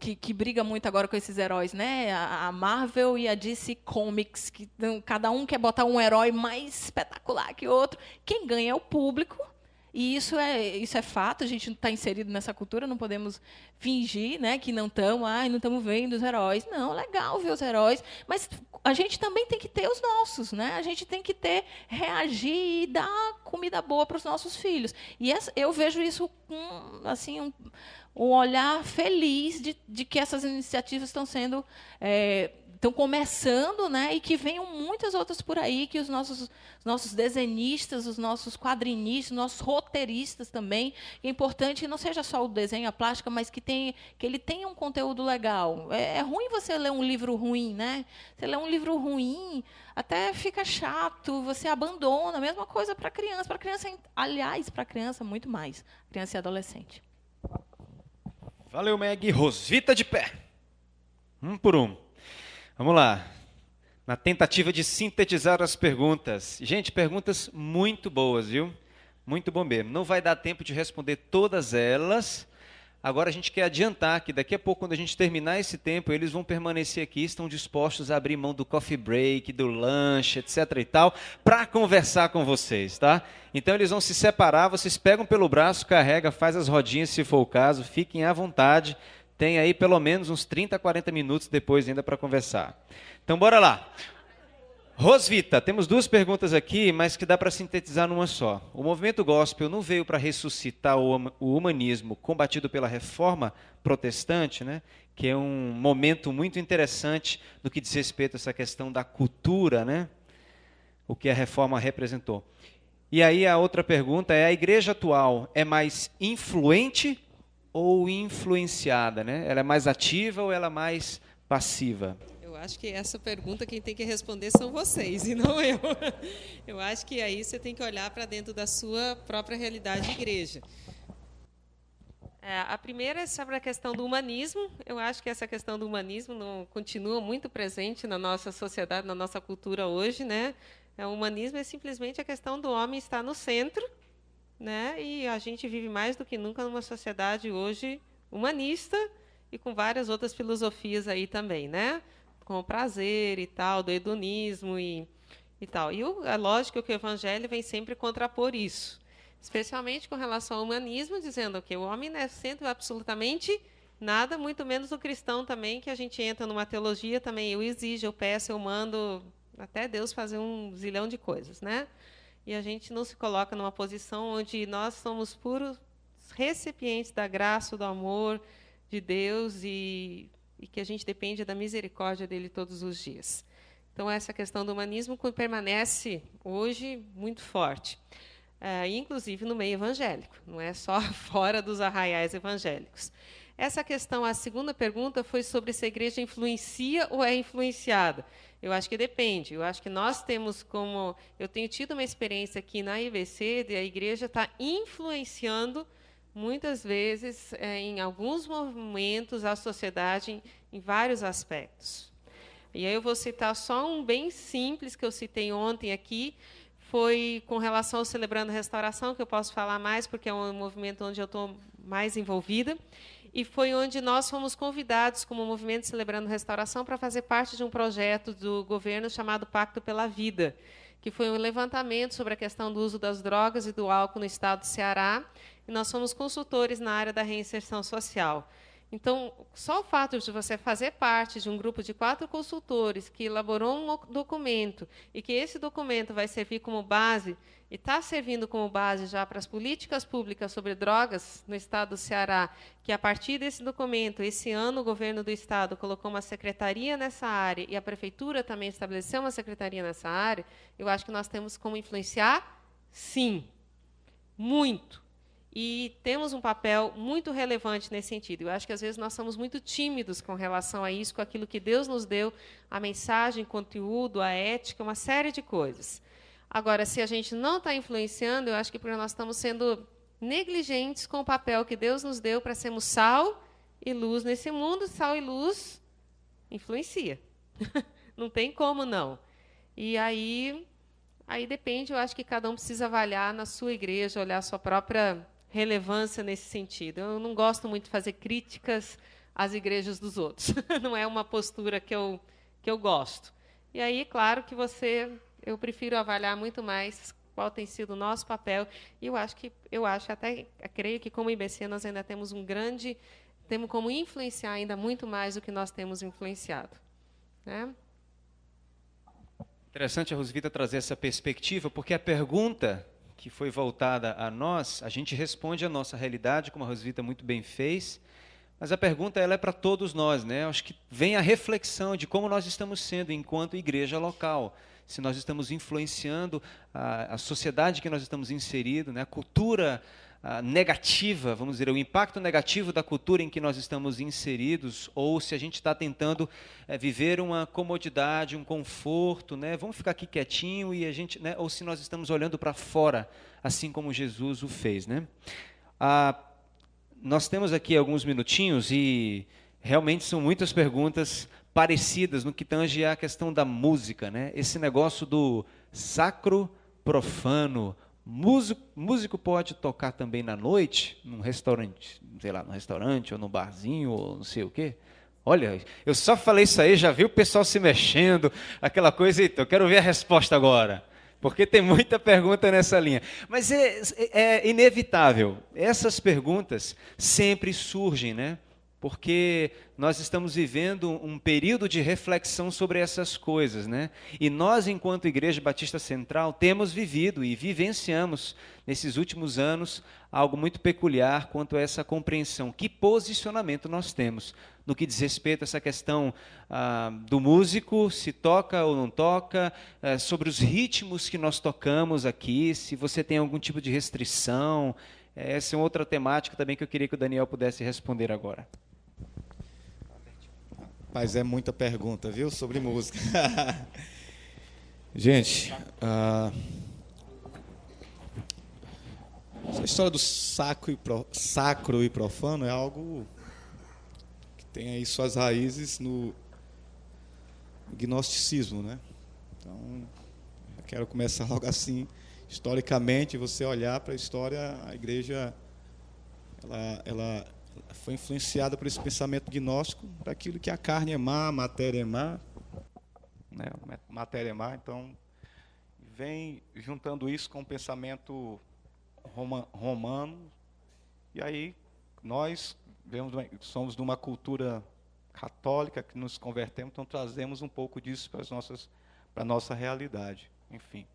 que briga muito agora com esses heróis, né? A Marvel e a DC Comics, que cada um quer botar um herói mais espetacular que o outro. Quem ganha é o público. E isso é fato, a gente está inserido nessa cultura, não podemos fingir, né, que não estamos vendo os heróis. Não, legal ver os heróis, mas a gente também tem que ter os nossos, né? A gente tem que reagir e dar comida boa para os nossos filhos. E eu vejo isso com assim, um olhar feliz de que essas iniciativas estão sendo... estão começando, né, e que venham muitas outras por aí, que os nossos desenhistas, os nossos quadrinistas, os nossos roteiristas também, é importante que não seja só o desenho, a plástica, mas que ele tenha um conteúdo legal. É ruim você ler um livro ruim, né? Você lê um livro ruim, até fica chato, você abandona. A mesma coisa para criança. Para criança, aliás, para criança, muito mais. Criança e adolescente. Valeu, Meg. Rosvita de pé. Um por um. Vamos lá, na tentativa de sintetizar as perguntas. Gente, perguntas muito boas, viu? Muito bom mesmo. Não vai dar tempo de responder todas elas. Agora a gente quer adiantar que daqui a pouco, quando a gente terminar esse tempo, eles vão permanecer aqui, estão dispostos a abrir mão do coffee break, do lanche, etc. e tal, para conversar com vocês, tá? Então eles vão se separar, vocês pegam pelo braço, carrega, faz as rodinhas se for o caso, fiquem à vontade. Tem aí pelo menos uns 30, 40 minutos depois ainda para conversar. Então, bora lá. Rosvita, temos duas perguntas aqui, mas que dá para sintetizar numa só. O movimento gospel não veio para ressuscitar o humanismo combatido pela reforma protestante, né? Que é um momento muito interessante no que diz respeito a essa questão da cultura, né? O que a reforma representou. E aí a outra pergunta é: a igreja atual é mais influente ou influenciada, né? Ela é mais ativa ou ela é mais passiva? Eu acho que essa pergunta quem tem que responder são vocês e não eu. Eu acho que aí você tem que olhar para dentro da sua própria realidade de igreja. A primeira é sobre a questão do humanismo. Eu acho que essa questão do humanismo continua muito presente na nossa sociedade, na nossa cultura hoje, né? O humanismo é simplesmente a questão do homem estar no centro, né? E a gente vive mais do que nunca numa sociedade hoje humanista e com várias outras filosofias aí também, né? Com o prazer e tal, do hedonismo e tal. E é lógico que o evangelho vem sempre contrapor isso, especialmente com relação ao humanismo, dizendo que o homem não é centro absolutamente nada, muito menos o cristão também, que a gente entra numa teologia também, eu exijo, eu peço, eu mando, até Deus fazer um zilhão de coisas, né? E a gente não se coloca numa posição onde nós somos puros recipientes da graça, do amor de Deus e que a gente depende da misericórdia dele todos os dias. Então, essa questão do humanismo permanece hoje muito forte, inclusive no meio evangélico, não é só fora dos arraiais evangélicos. Essa questão, a segunda pergunta, foi sobre se a igreja influencia ou é influenciada. Eu acho que depende. Eu acho que nós temos como... Eu tenho tido uma experiência aqui na IBC de a igreja estar influenciando muitas vezes, em alguns momentos, a sociedade em vários aspectos. E aí eu vou citar só um bem simples que eu citei ontem aqui, foi com relação ao Celebrando Restauração, que eu posso falar mais, porque é um movimento onde eu estou mais envolvida, e foi onde nós fomos convidados, como movimento Celebrando Restauração, para fazer parte de um projeto do governo chamado Pacto pela Vida, que foi um levantamento sobre a questão do uso das drogas e do álcool no estado do Ceará, e nós somos consultores na área da reinserção social. Então, só o fato de você fazer parte de um grupo de 4 consultores que elaborou um documento e que esse documento vai servir como base, e está servindo como base já para as políticas públicas sobre drogas no estado do Ceará, que a partir desse documento, esse ano o governo do estado colocou uma secretaria nessa área e a prefeitura também estabeleceu uma secretaria nessa área, eu acho que nós temos como influenciar, sim, muito. E temos um papel muito relevante nesse sentido. Eu acho que, às vezes, nós somos muito tímidos com relação a isso, com aquilo que Deus nos deu, a mensagem, o conteúdo, a ética, uma série de coisas. Agora, se a gente não está influenciando, eu acho que porque nós estamos sendo negligentes com o papel que Deus nos deu para sermos sal e luz nesse mundo. Sal e luz influencia. Não tem como não. E aí depende, eu acho que cada um precisa avaliar na sua igreja, olhar a sua própria relevância nesse sentido. Eu não gosto muito de fazer críticas às igrejas dos outros. Não é uma postura que eu gosto. E aí, claro que eu prefiro avaliar muito mais qual tem sido o nosso papel. E eu acho até creio que como IBC nós ainda temos temos como influenciar ainda muito mais do que nós temos influenciado, né? Interessante a Rosvita trazer essa perspectiva, porque a pergunta que foi voltada a nós, a gente responde à nossa realidade, como a Rosvita muito bem fez, mas a pergunta ela é para todos nós, né? Acho que vem a reflexão de como nós estamos sendo enquanto igreja local, se nós estamos influenciando a sociedade que nós estamos inseridos, né? A cultura negativa, vamos dizer, o impacto negativo da cultura em que nós estamos inseridos, ou se a gente está tentando viver uma comodidade, um conforto, né? Vamos ficar aqui quietinho e a gente, né? Ou se nós estamos olhando para fora, assim como Jesus o fez, né? Nós temos aqui alguns minutinhos e realmente são muitas perguntas parecidas no que tange à questão da música, né? Esse negócio do sacro profano. Músico pode tocar também na noite, num restaurante, sei lá, num restaurante ou num barzinho ou não sei o quê? Olha, eu só falei isso aí, já vi o pessoal se mexendo, aquela coisa, então eu quero ver a resposta agora, porque tem muita pergunta nessa linha. Mas é inevitável, essas perguntas sempre surgem, né? porque nós estamos vivendo um período de reflexão sobre essas coisas, né? E nós, enquanto Igreja Batista Central, temos vivido e vivenciamos, nesses últimos anos, algo muito peculiar quanto a essa compreensão. Que posicionamento nós temos no que diz respeito a essa questão do músico, se toca ou não toca, sobre os ritmos que nós tocamos aqui, se você tem algum tipo de restrição. Essa é outra temática também que eu queria que o Daniel pudesse responder agora. Mas é muita pergunta, viu, sobre música. Gente, essa história do sacro e profano é algo que tem aí suas raízes no gnosticismo, né? Então, eu quero começar logo assim. Historicamente, você olhar para a história, a igreja ela foi influenciada por esse pensamento gnóstico, daquilo que a carne é má, a matéria é má, né? Matéria é má, então vem juntando isso com o pensamento romano, e aí nós somos de uma cultura católica que nos convertemos, então trazemos um pouco disso para a nossa realidade. Enfim,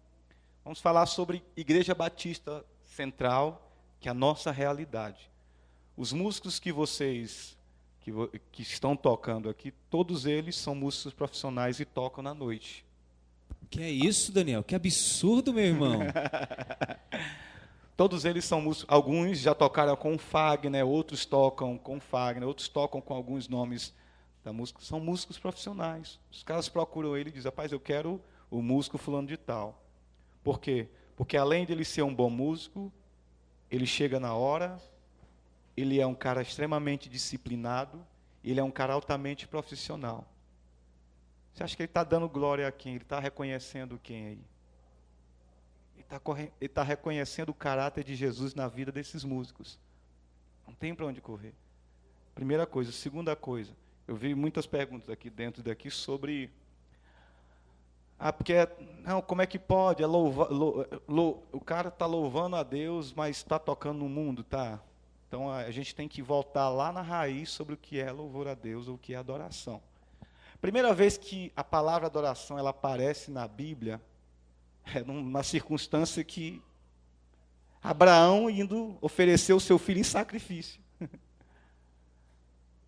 vamos falar sobre Igreja Batista Central, que é a nossa realidade. Os músicos que vocês que estão tocando aqui, todos eles são músicos profissionais e tocam na noite. Que é isso, Daniel? Que absurdo, meu irmão. Todos eles são músicos. Alguns já tocaram com o Fagner, outros tocam com o Fagner, outros tocam com alguns nomes da música. São músicos profissionais. Os caras procuram ele e dizem: rapaz, eu quero o músico fulano de tal. Por quê? Porque além de ele ser um bom músico, ele chega na hora, ele é um cara extremamente disciplinado, ele é um cara altamente profissional. Você acha que ele está dando glória a quem? Ele está reconhecendo quem aí? Ele está reconhecendo o caráter de Jesus na vida desses músicos. Não tem para onde correr. Primeira coisa. Segunda coisa, eu vi muitas perguntas aqui dentro daqui sobre... porque não, como é que pode? O cara está louvando a Deus, mas está tocando no mundo, tá? Então a gente tem que voltar lá na raiz sobre o que é louvor a Deus ou o que é adoração. Primeira vez que a palavra adoração ela aparece na Bíblia é numa circunstância que Abraão indo oferecer o seu filho em sacrifício.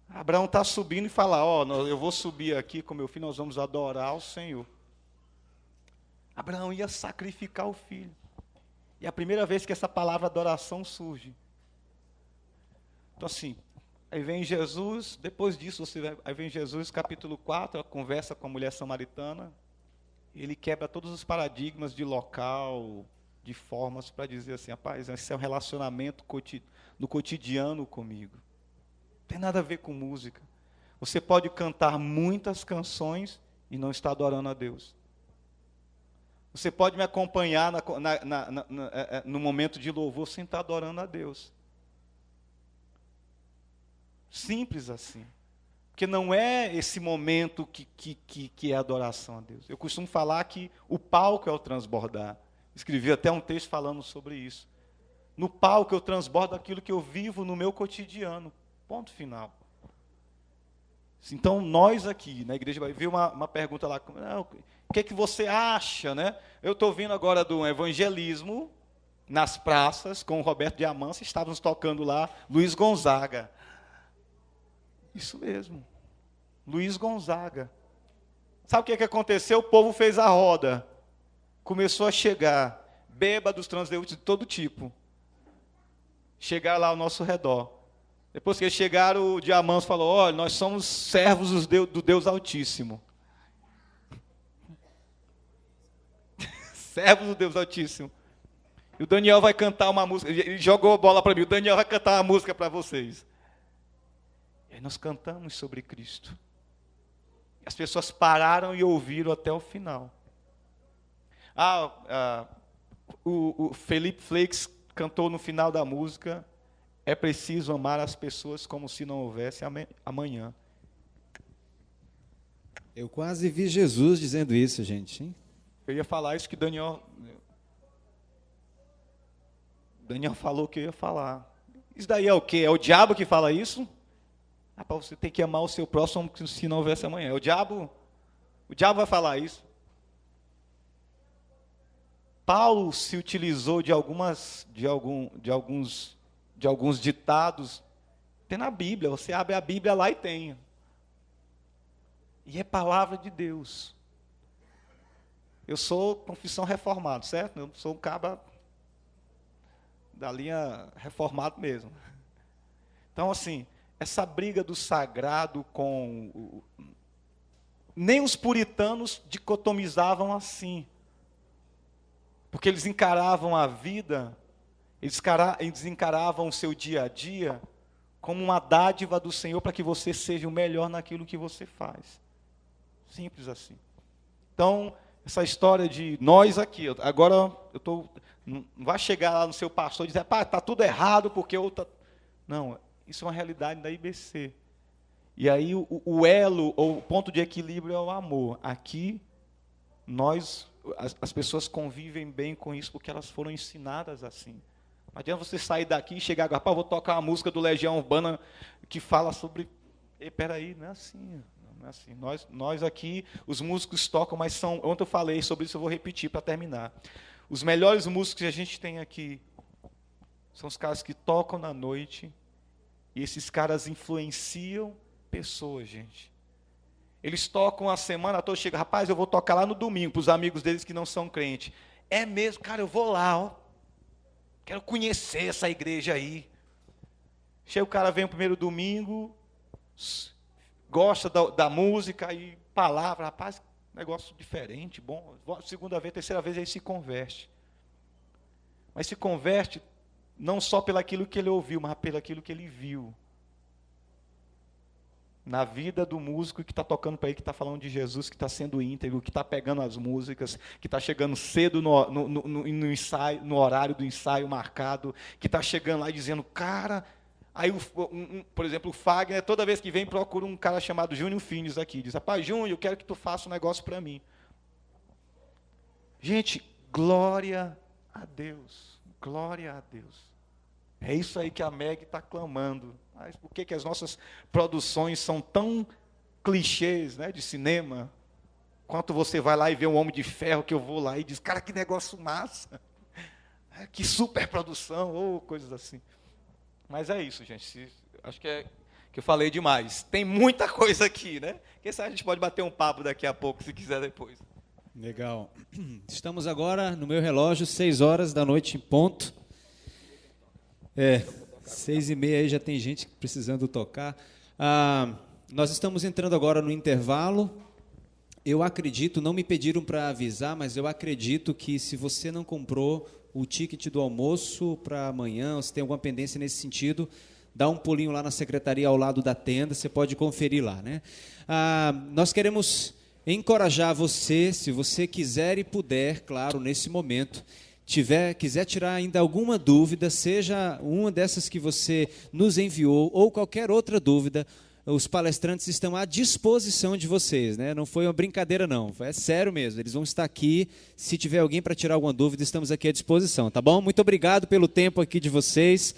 Abraão está subindo e fala: eu vou subir aqui com meu filho, nós vamos adorar o Senhor. Abraão ia sacrificar o filho. E é a primeira vez que essa palavra adoração surge. Então assim, aí vem Jesus, depois disso, aí vem Jesus, capítulo 4, a conversa com a mulher samaritana. Ele quebra todos os paradigmas de local, de formas, para dizer assim: rapaz, esse é um relacionamento no cotidiano comigo. Não tem nada a ver com música. Você pode cantar muitas canções e não estar adorando a Deus. Você pode me acompanhar no momento de louvor sem estar adorando a Deus. Simples assim. Porque não é esse momento que é adoração a Deus. Eu costumo falar que o palco é o transbordar. Escrevi até um texto falando sobre isso. No palco eu transbordo aquilo que eu vivo no meu cotidiano. Ponto final. Então, nós aqui na igreja, vi uma pergunta lá, o que você acha, né? Eu estou vindo agora do evangelismo nas praças com o Roberto de Amância, estávamos tocando lá Luiz Gonzaga. Isso mesmo, Luiz Gonzaga. Sabe o que aconteceu? O povo fez a roda, começou a chegar bêbados, transeuntes de todo tipo, chegaram lá ao nosso redor. Depois que eles chegaram, o Diamante falou: olha, nós somos servos do Deus Altíssimo. Servos do Deus Altíssimo. E o Daniel vai cantar uma música. Ele jogou a bola para mim. O Daniel vai cantar uma música para vocês. E aí nós cantamos sobre Cristo. As pessoas pararam e ouviram até o final. O Felipe Flakes cantou no final da música: é preciso amar as pessoas como se não houvesse amanhã. Eu quase vi Jesus dizendo isso, gente. Hein? Eu ia falar isso que Daniel falou que eu ia falar. Isso daí é o quê? É o diabo que fala isso? Para você ter que amar o seu próximo como se não houvesse amanhã. O diabo vai falar isso. Paulo se utilizou de alguns ditados. Tem na Bíblia, você abre a Bíblia lá e tem. E é palavra de Deus. Eu sou confissão reformado, certo? Eu sou um cabra da linha reformado mesmo. Então, assim, essa briga do sagrado com... Nem os puritanos dicotomizavam assim. Porque eles encaravam a vida, eles encaravam o seu dia a dia como uma dádiva do Senhor para que você seja o melhor naquilo que você faz. Simples assim. Então, essa história de nós aqui, agora não vai chegar lá no seu pastor e dizer, pá, está tudo errado porque eu... Não, isso é uma realidade da IBC. E aí o elo, ou o ponto de equilíbrio é o amor. Aqui, as pessoas convivem bem com isso porque elas foram ensinadas assim. Não adianta você sair daqui e chegar agora, vou tocar uma música do Legião Urbana que fala sobre... Peraí, não é assim. Não é assim. Nós aqui, os músicos tocam, mas são... Ontem eu falei sobre isso, eu vou repetir para terminar. Os melhores músicos que a gente tem aqui são os caras que tocam na noite e esses caras influenciam pessoas, gente. Eles tocam a semana toda, chega, rapaz, eu vou tocar lá no domingo, para os amigos deles que não são crentes. É mesmo, cara, eu vou lá, ó. Quero conhecer essa igreja aí. Chega o cara, vem o primeiro domingo, gosta da música e palavra, rapaz, negócio diferente, bom. Segunda vez, terceira vez, ele se converte. Mas se converte não só pelaquilo que ele ouviu, mas pelaquilo que ele viu. Na vida do músico que está tocando para ele, que está falando de Jesus, que está sendo íntegro, que está pegando as músicas, que está chegando cedo no ensaio, no horário do ensaio marcado, que está chegando lá e dizendo, cara... Aí, por exemplo, o Fagner, toda vez que vem, procura um cara chamado Júnior Fines aqui. Diz, rapaz, Júnior, eu quero que tu faça um negócio para mim. Gente, glória a Deus. Glória a Deus. É isso aí que a Meg está clamando. Mas por que as nossas produções são tão clichês, né, de cinema? Quanto você vai lá e vê um Homem de Ferro, que eu vou lá e diz, cara, que negócio massa. Que super produção, ou coisas assim. Mas é isso, gente. Acho que eu falei demais. Tem muita coisa aqui, né? Quem sabe a gente pode bater um papo daqui a pouco, se quiser depois. Legal. Estamos agora, no meu relógio, 6h da noite em ponto. 6h30 aí já tem gente precisando tocar. Nós estamos entrando agora no intervalo. Eu acredito, não me pediram para avisar, mas eu acredito que se você não comprou o ticket do almoço para amanhã, ou se tem alguma pendência nesse sentido, dá um pulinho lá na secretaria ao lado da tenda, você pode conferir lá, né? Nós queremos encorajar você, se você quiser e puder, claro, nesse momento, quiser tirar ainda alguma dúvida, seja uma dessas que você nos enviou, ou qualquer outra dúvida, os palestrantes estão à disposição de vocês, né? Não foi uma brincadeira, não. É sério mesmo. Eles vão estar aqui. Se tiver alguém para tirar alguma dúvida, estamos aqui à disposição, tá bom? Muito obrigado pelo tempo aqui de vocês.